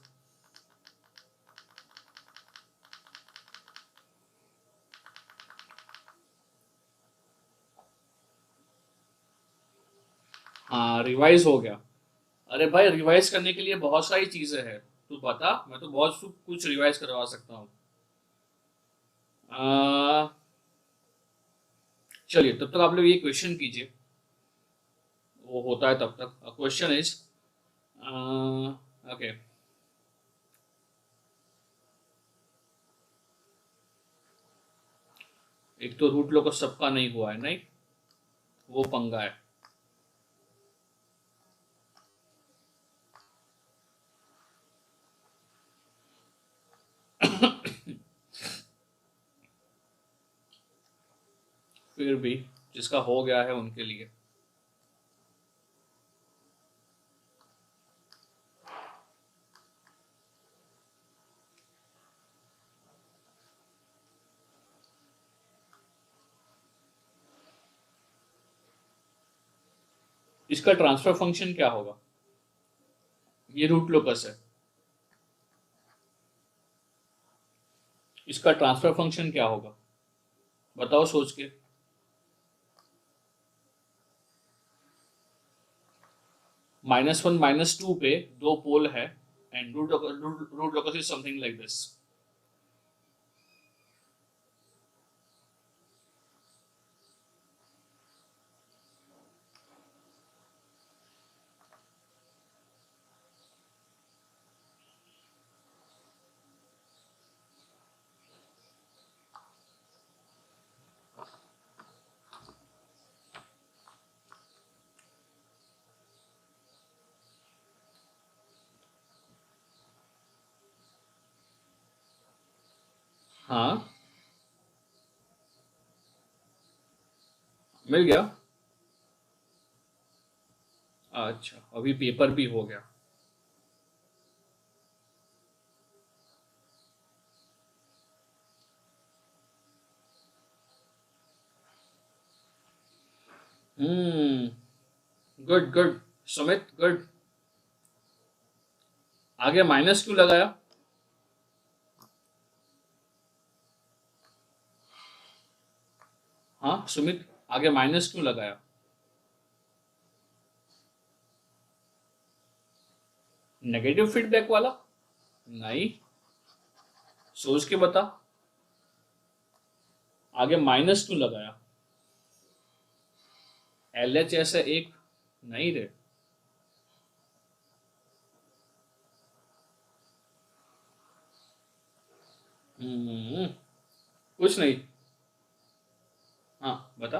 हाँ, रिवाइज हो गया. अरे भाई, रिवाइज करने के लिए बहुत सारी चीजें हैं. तू बता, मैं तो बहुत कुछ रिवाइज करवा सकता हूँ. चलिए, तब तक आप लोग ये क्वेश्चन कीजिए, वो होता है तब तक. Question is okay. एक तो रूट लोकस सबका नहीं हुआ है, नहीं वो पंगा है. फिर भी जिसका हो गया है उनके लिए. इसका ट्रांसफर फंक्शन क्या होगा? ये रूट लोकस है, इसका ट्रांसफर फंक्शन क्या होगा बताओ सोच के. -1 -2 पे 2 पोल है and root locus is something like this. हाँ, मिल गया. अच्छा, अभी पेपर भी हो गया. Good good Sumit, good. आगे माइनस क्यों लगाया? हाँ सुमित, आगे माइनस क्यों लगाया? नेगेटिव फीडबैक वाला? नहीं, सोच के बता. आगे माइनस क्यों लगाया? LH ऐसे एक नहीं रे. कुछ नहीं. हाँ बता.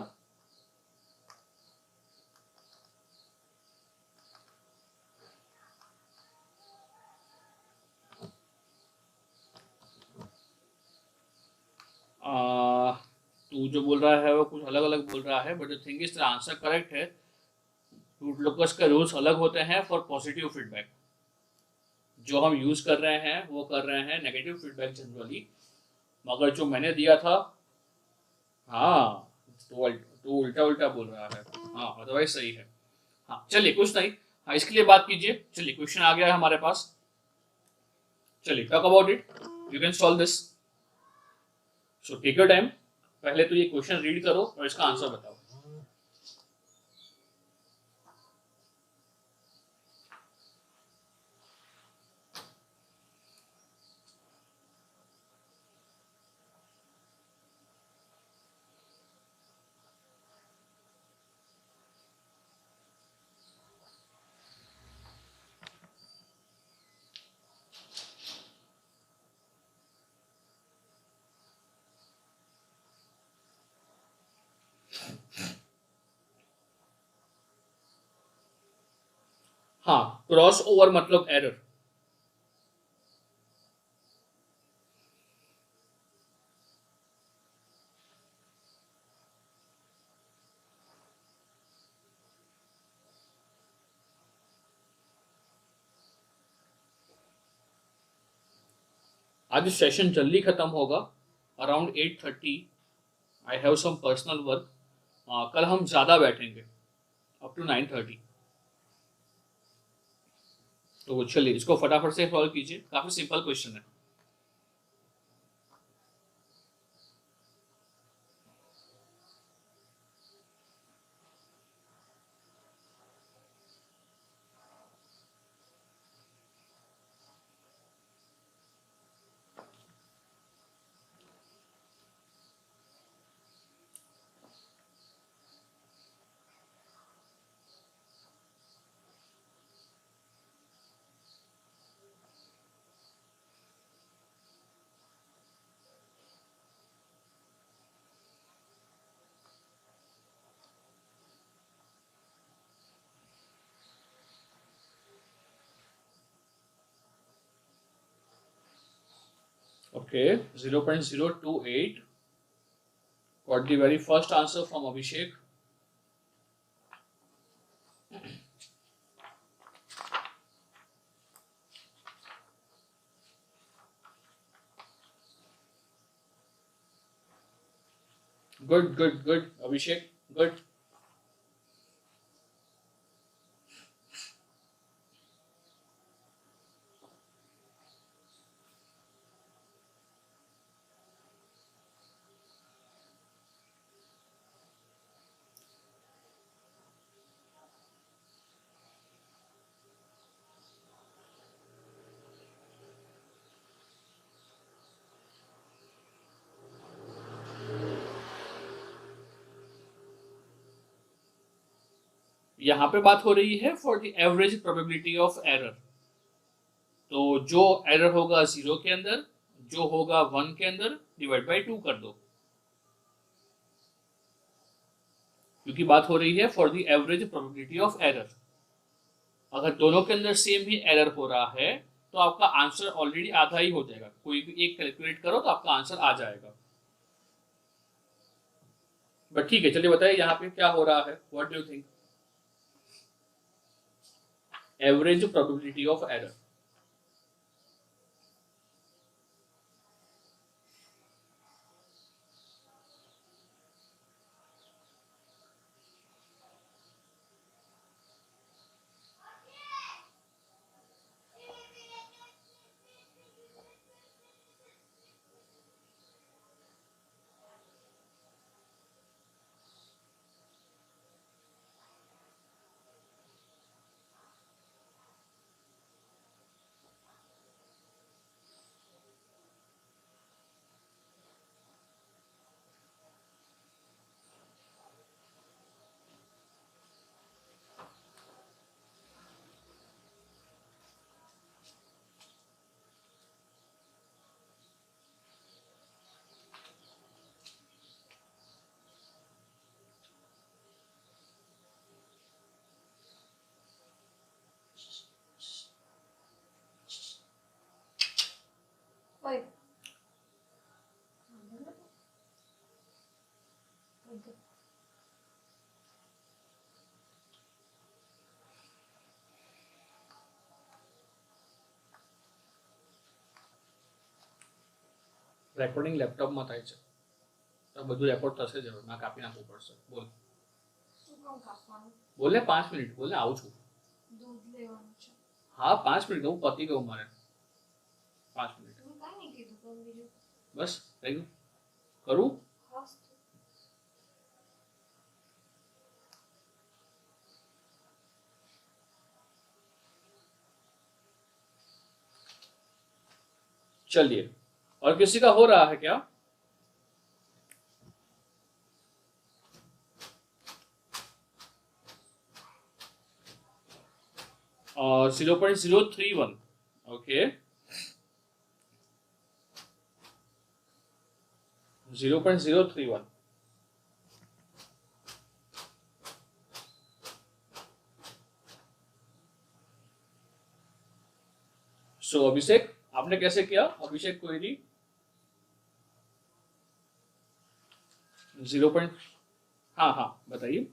तू जो बोल रहा है वो कुछ अलग अलग बोल रहा है, but the thing is answer correct है. रूट लोकस का रूल्स अलग होते हैं फॉर पॉजिटिव फीडबैक. जो हम यूज कर रहे हैं वो कर रहे हैं नेगेटिव फीडबैक जनरली. मगर जो मैंने दिया था, हाँ, तो उल्टा उल्टा बोल रहा है। हाँ, अदरवाइज सही है। हाँ, चलिए कुछ नहीं। हाँ, इसके लिए बात कीजिए। चलिए, क्वेश्चन आ गया है हमारे पास। चलिए, talk about it. You can solve this. So take your time. पहले तो ये क्वेश्चन रीड करो और इसका आंसर बताओ। हाँ, क्रॉस ओवर मतलब एरर। आज सेशन जल्दी खत्म होगा, around 8:30। I have some personal work. कल हम ज़्यादा बैठेंगे, अप टू 9:30। तो चलिए, इसको फटाफट से सॉल्व कीजिए। काफ़ी सिंपल क्वेश्चन है। Okay, 0.028 got the very first answer from Abhishek. Good, good, good, Abhishek. Good. यहाँ पे बात हो रही है for the average probability of error. तो जो एरर होगा 0 के अंदर, जो होगा 1 के अंदर, डिवाइड बाई 2 कर दो। क्योंकि बात हो रही है for the average probability of error. अगर दोनों के अंदर सेम ही एरर हो रहा है तो आपका आंसर ऑलरेडी आधा ही हो जाएगा। कोई भी एक कैलकुलेट करो तो आपका आंसर आ जाएगा। बट ठीक है, चलिए बताइए यहाँ पे क्या हो रहा है। What do you think? Average probability of error. Recording લેપટોપમાં થાય છે તો બધું રેકોર્ડ થશે જ હવે, ના કાપી નાખવું પડશે. બોલ બોલે 5 મિનિટ, બોલે આવું છું. હા 5 મિનિટ, હું પતી ગયું મારે. 5 મિનિટ બસ થઈ ગયું. કરું चलिए. और किसी का हो रहा है क्या? और 0.031. ओके 0.031. सो अभिषेक आपने कैसे किया? अभिषेक कोयरी 0. हाँ हाँ बताइए.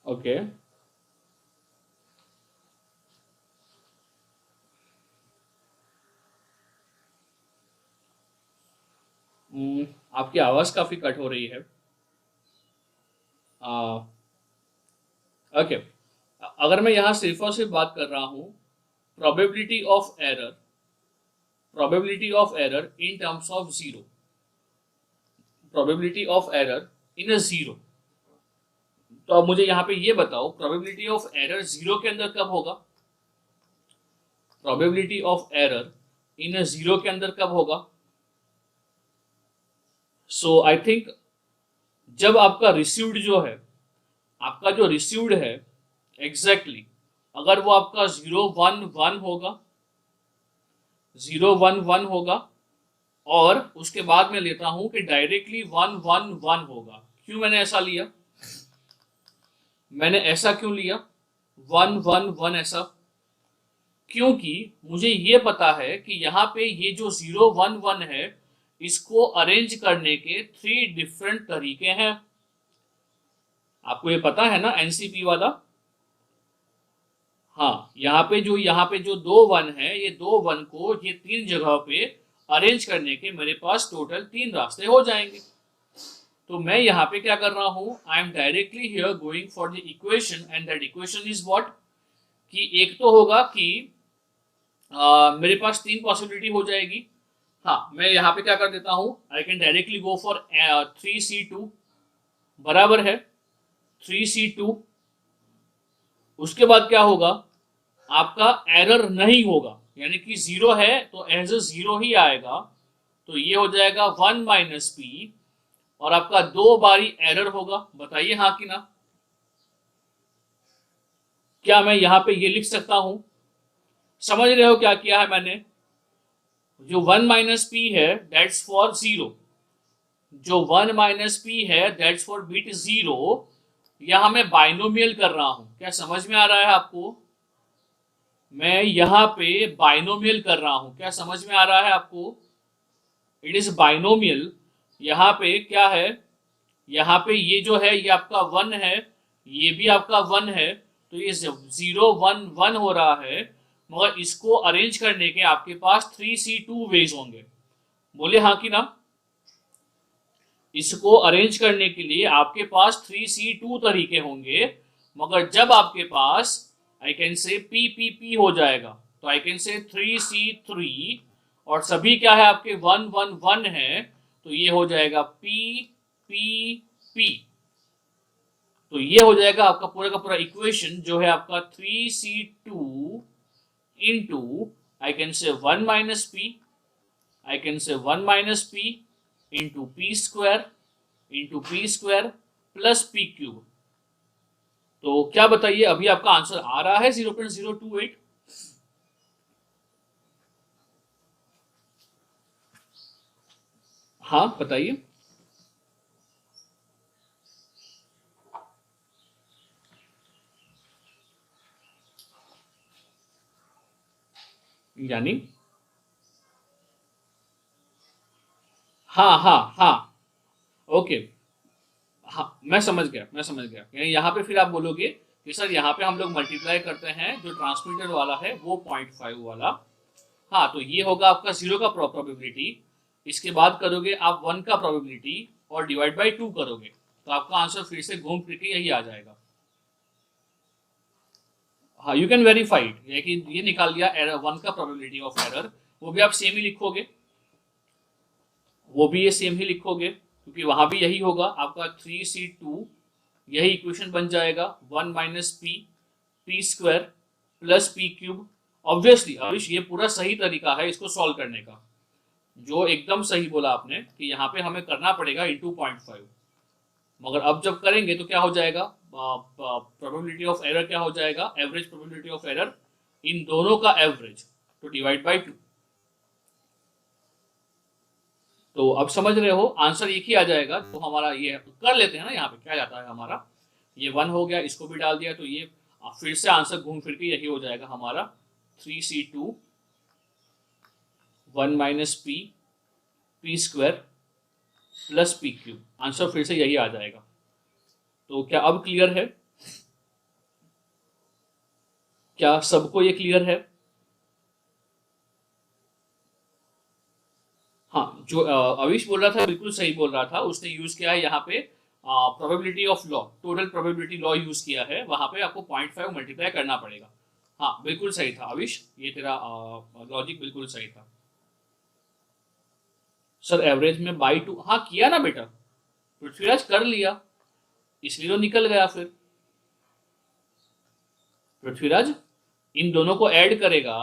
ओके आपकी आवाज काफी कट हो रही है. ओके अगर मैं यहाँ सिर्फ और सिर्फ बात कर रहा हूँ probability of error, probability of error in terms of zero, probability of error in a zero, तो अब मुझे यहाँ पे ये बताओ प्रोबेबिलिटी ऑफ एरर जीरो के अंदर कब होगा? Probability of error in a zero के अंदर कब होगा? सो आई थिंक जब आपका रिसीव्ड जो है, आपका जो रिसीव्ड है एग्जैक्टली अगर वो आपका 011 होगा, 011 होगा और उसके बाद मैं लेता हूं कि डायरेक्टली 111 होगा. क्यों मैंने ऐसा लिया? मैंने ऐसा क्यों लिया 111 ऐसा? क्योंकि मुझे ये पता है कि यहाँ पे ये जो 011 है इसको अरेंज करने के 3 डिफरेंट तरीके हैं. आपको ये पता है ना एनसीपी वाला? हाँ यहाँ पे जो 2 1 है, ये 2 1 को ये 3 जगह पे अरेंज करने के मेरे पास टोटल 3 रास्ते हो जाएंगे. तो मैं यहाँ पे क्या कर रहा हूँ, I am directly here going for the equation and that equation is what, कि एक तो होगा कि मेरे पास 3 पॉसिबिलिटी हो जाएगी. हाँ मैं यहाँ पे क्या कर देता हूँ, I can directly go for 3C2 बराबर है 3C2. उसके बाद क्या होगा, आपका एरर नहीं होगा, यानी कि 0 है तो एज अ 0 ही आएगा. तो ये हो जाएगा 1 माइनस पी और आपका 2 बारी एरर होगा. बताइए हाँ कि ना? क्या मैं यहाँ पे ये लिख सकता हूं? समझ रहे हो क्या किया है मैंने? जो 1 माइनस पी है दैट्स फॉर 0, जो 1 माइनस पी है दैट्स फॉर बिट 0. यहां मैं बाइनोमियल कर रहा हूं. क्या समझ में आ रहा है आपको? मैं यहाँ पे बाइनोमियल कर रहा हूं. क्या समझ में आ रहा है आपको? It is binomial. यहाँ पे क्या है, यहाँ पे ये जो है ये आपका 1 है, ये भी आपका 1 है, तो ये 0 1 1 हो रहा है. मगर इसको अरेंज करने के आपके पास 3C2 वेज होंगे. बोले हाँ कि ना? इसको अरेंज करने के लिए आपके पास 3C2 तरीके होंगे. मगर जब आपके पास आई कैन से P हो जाएगा तो आई कैन से 3C3 और सभी क्या है आपके 1 1 1 है, तो ये हो जाएगा P. तो ये हो जाएगा आपका पूरा का पूरा इक्वेशन जो है आपका 3C2 इंटू आई कैन से 1 माइनस पी, आई कैन से 1 minus P into P square plus P cube. तो क्या बताइए, अभी आपका आंसर आ रहा है 0.028? हाँ बताइए। यानी हाँ हाँ हाँ, ओके, हाँ मैं समझ गया, मैं समझ गया। यानी यहाँ पे फिर आप बोलोगे कि सर यहाँ पे हम लोग मल्टीप्लाई करते हैं, जो ट्रांसमीटर वाला है वो 0.5 वाला। हाँ, तो ये होगा आपका जीरो का प्रोबेबिलिटी। इसके बाद करोगे आप वन का प्रोबेबिलिटी और डिवाइड बाई टू करोगे, तो आपका आंसर फिर से घूम फिर के यही आ जाएगा। हाँ, यू कैन वेरीफाई ये निकाल दिया एरर, वन का प्रोबेबिलिटी ऑफ एरर, वो भी आप सेम ही लिखोगे, वो भी ये सेम ही लिखोगे, क्योंकि वहां भी यही होगा आपका 3C2, यही इक्वेशन बन जाएगा 1 - P square plus P cube. Obviously Avish ये पूरा सही तरीका है इसको सॉल्व करने का, जो एकदम सही बोला आपने कि यहाँ पे हमें करना पड़ेगा इंटू 0.5, मगर अब जब करेंगे तो क्या हो जाएगा, प्रोबेबिलिटी ऑफ एरर क्या हो जाएगा, एवरेज प्रोबेबिलिटी ऑफ एरर, इन दोनों का एवरेज, तो डिवाइड बाई टू। तो अब समझ रहे हो आंसर एक ही आ जाएगा। तो हमारा ये कर लेते हैं ना, यहाँ पे क्या जाता है हमारा, ये वन हो गया, इसको भी डाल दिया, तो ये फिर से आंसर घूम फिर के यही हो जाएगा हमारा 3C2 1 - P square plus P cube, answer फिर से यही आ जाएगा। तो क्या अब क्लियर है? क्या सबको ये क्लियर है? हाँ, जो अविश बोल रहा था बिल्कुल सही बोल रहा था, उसने यूज किया है यहाँ पे probability of law, total probability law use किया है, वहां पे आपको 0.5 मल्टीप्लाई करना पड़ेगा। हाँ बिल्कुल सही था अविश, ये तेरा लॉजिक बिल्कुल सही था। सर एवरेज में बाई टू, हाँ किया ना बेटा, पृथ्वीराज कर लिया, इसलिए तो निकल गया फिर। पृथ्वीराज इन दोनों को ऐड करेगा,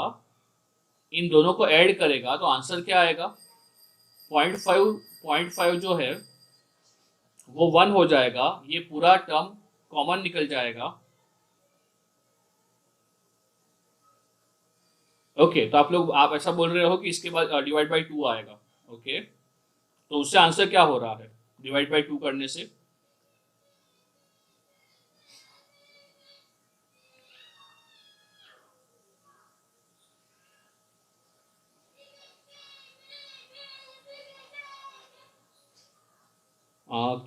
इन दोनों को ऐड करेगा तो आंसर क्या आएगा, 0.5 जो है वो वन हो जाएगा, ये पूरा टर्म कॉमन निकल जाएगा। ओके, तो आप ऐसा बोल रहे हो कि इसके बाद डिवाइड बाई टू आएगा। ओके, तो उससे आंसर क्या हो रहा है डिवाइड बाई टू करने से?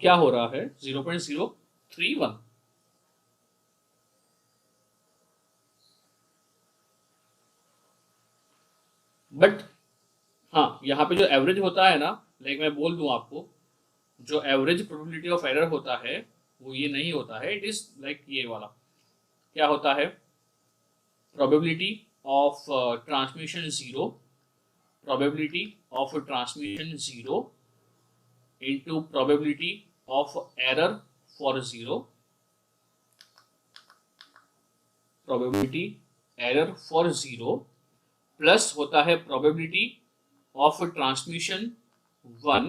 क्या हो रहा है, 0.031। बट हाँ, यहाँ पे जो एवरेज होता है ना, लाइक मैं बोल दूं आपको, जो एवरेज प्रोबेबिलिटी ऑफ एरर होता है वो ये नहीं होता है, इट इज लाइक ये वाला, क्या होता है, probability of transmission zero, probability of transmission 0 into probability of error for 0, probability error for 0 plus होता है probability of transmission 1,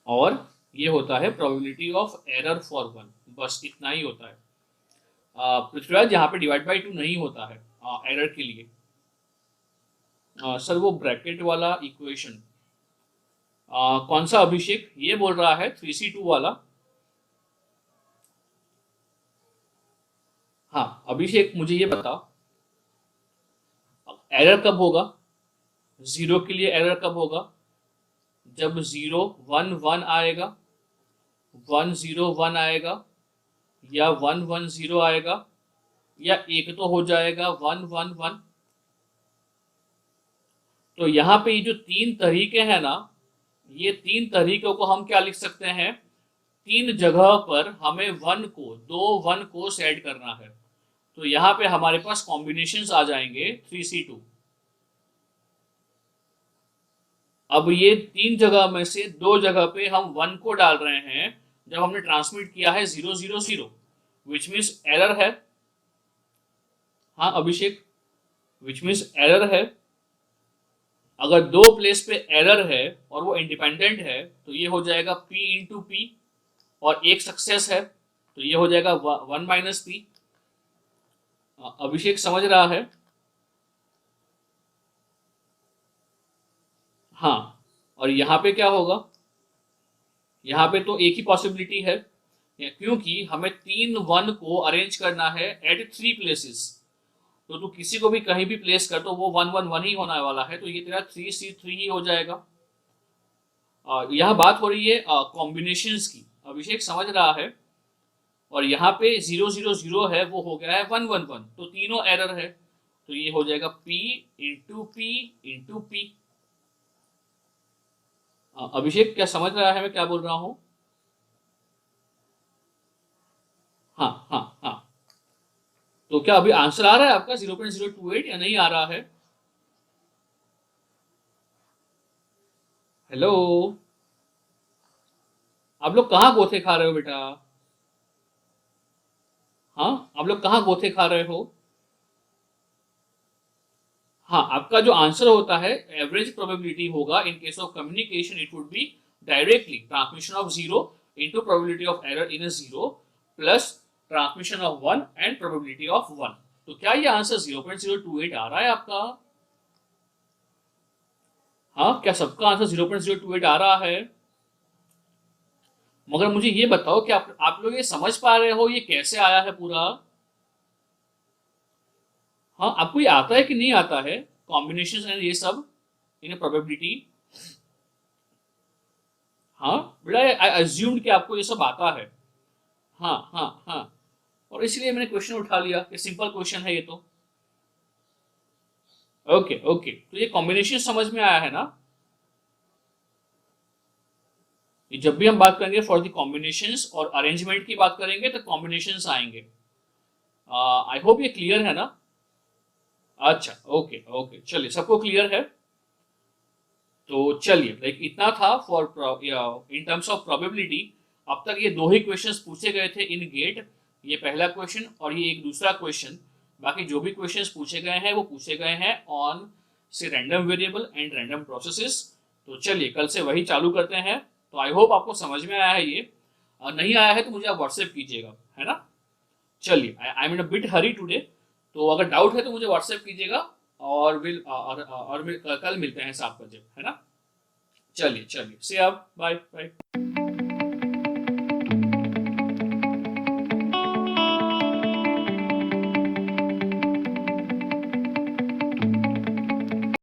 और ये होता है probability of error for 1, बस इतना ही होता है। पृथ्वीराज यहाँ पे डिवाइड बाई टू नहीं होता है एरर के लिए। सर वो ब्रैकेट वाला इक्वेशन कौन सा, अभिषेक ये बोल रहा है 3C2 वाला? हाँ अभिषेक मुझे ये बता, एरर कब होगा, जीरो के लिए एरर कब होगा, जब 0 1 1 आएगा, 1 0 1 आएगा, या 1 1 0 आएगा, या एक तो हो जाएगा 1 1 1। तो यहाँ पे ये जो तीन तरीके हैं ना, ये तीन तरीकों को हम क्या लिख सकते हैं, तीन जगह पर हमें वन को, दो वन को सेट करना है, तो यहाँ पे हमारे पास कॉम्बिनेशंस आ जाएंगे 3C2। अब ये तीन जगह में से दो जगह पे हम वन को डाल रहे हैं, जब हमने ट्रांसमिट किया है 0 0 0, विच मीन्स एरर है। हाँ अभिषेक, विच मीन्स एरर है। अगर दो प्लेस पे एरर है और वो इंडिपेंडेंट है, तो ये हो जाएगा P इंटू पी, और एक सक्सेस है, तो ये हो जाएगा 1 माइनस पी। अभिषेक समझ रहा है? हाँ, और यहाँ पे क्या होगा? यहाँ पे तो एक ही पॉसिबिलिटी है, क्योंकि हमें 3 1 को अरेंज करना है एट 3 प्लेसेस। तो तू किसी को भी कहीं भी प्लेस कर, तो वो 1 1 1 ही होने वाला है, तो ये तेरा 3C3 ही हो जाएगा। यहाँ बात हो रही है कॉम्बिनेशंस की, अभिषेक समझ रहा है। और यहाँ पे 0 0 0 है, वो हो गया है 1 1 1, तो तीनों एरर है, तो ये हो जाएगा P into P into P. Abhishek क्या समझ रहा है मैं क्या बोल रहा हूँ? हाँ हाँ हाँ। तो क्या अभी आंसर आ रहा है आपका 0.028 या नहीं आ रहा है? हेलो, आप लोग कहाँ गोथे खा रहे हो बेटा? हाँ, आप लोग कहाँ गोथे खा रहे हो? हाँ, आपका जो आंसर होता है एवरेज प्रोबेबिलिटी होगा इन case of communication, it would be directly transmission of 0 into probability of error in 0 plus transmission of 1 and probability of 1। तो क्या ये आंसर 0.028 आ रहा है आपका? हाँ, क्या सबका आंसर 0.028 आ रहा है? मगर मुझे ये बताओ कि आप लोग ये समझ पा रहे हो ये कैसे आया है पूरा? हाँ, आपको ये आता है कि नहीं आता है, कॉम्बिनेशन एंड ये सब इन प्रोबेबिलिटी? हाँ बेटा, आई अज्यूम्ड कि आपको ये सब आता है। हाँ हाँ हाँ, और इसलिए मैंने क्वेश्चन उठा लिया कि सिंपल क्वेश्चन है ये तो। ओके ओके, तो ये कॉम्बिनेशन समझ में आया है ना? ये जब भी हम बात करेंगे फॉर द कॉम्बिनेशंस और अरेंजमेंट की बात करेंगे तो कॉम्बिनेशंस आएंगे। आई होप ये क्लियर है ना? अच्छा, ओके ओके, चलिए सबको क्लियर है। तो चलिए, लाइक इतना था for in terms of probability. अब तक ये दो ही क्वेश्चंस पूछे गए थे इन गेट, ये पहला क्वेश्चन और ये एक दूसरा क्वेश्चन। बाकी जो भी क्वेश्चंस पूछे गए हैं वो पूछे गए हैं ऑन से random variable and random processes. तो चलिए कल से वही चालू करते हैं। तो आई होप आपको समझ में आया है ये, और नहीं आया है तो मुझे आप व्हाट्सएप कीजिएगा, है ना? चलिए, I am in a bit Hari today, तो अगर डाउट है तो मुझे व्हाट्सएप कीजिएगा, और कल मिलते हैं 7 बजे, है ना? चलिए चलिए, से आप बाय बाय।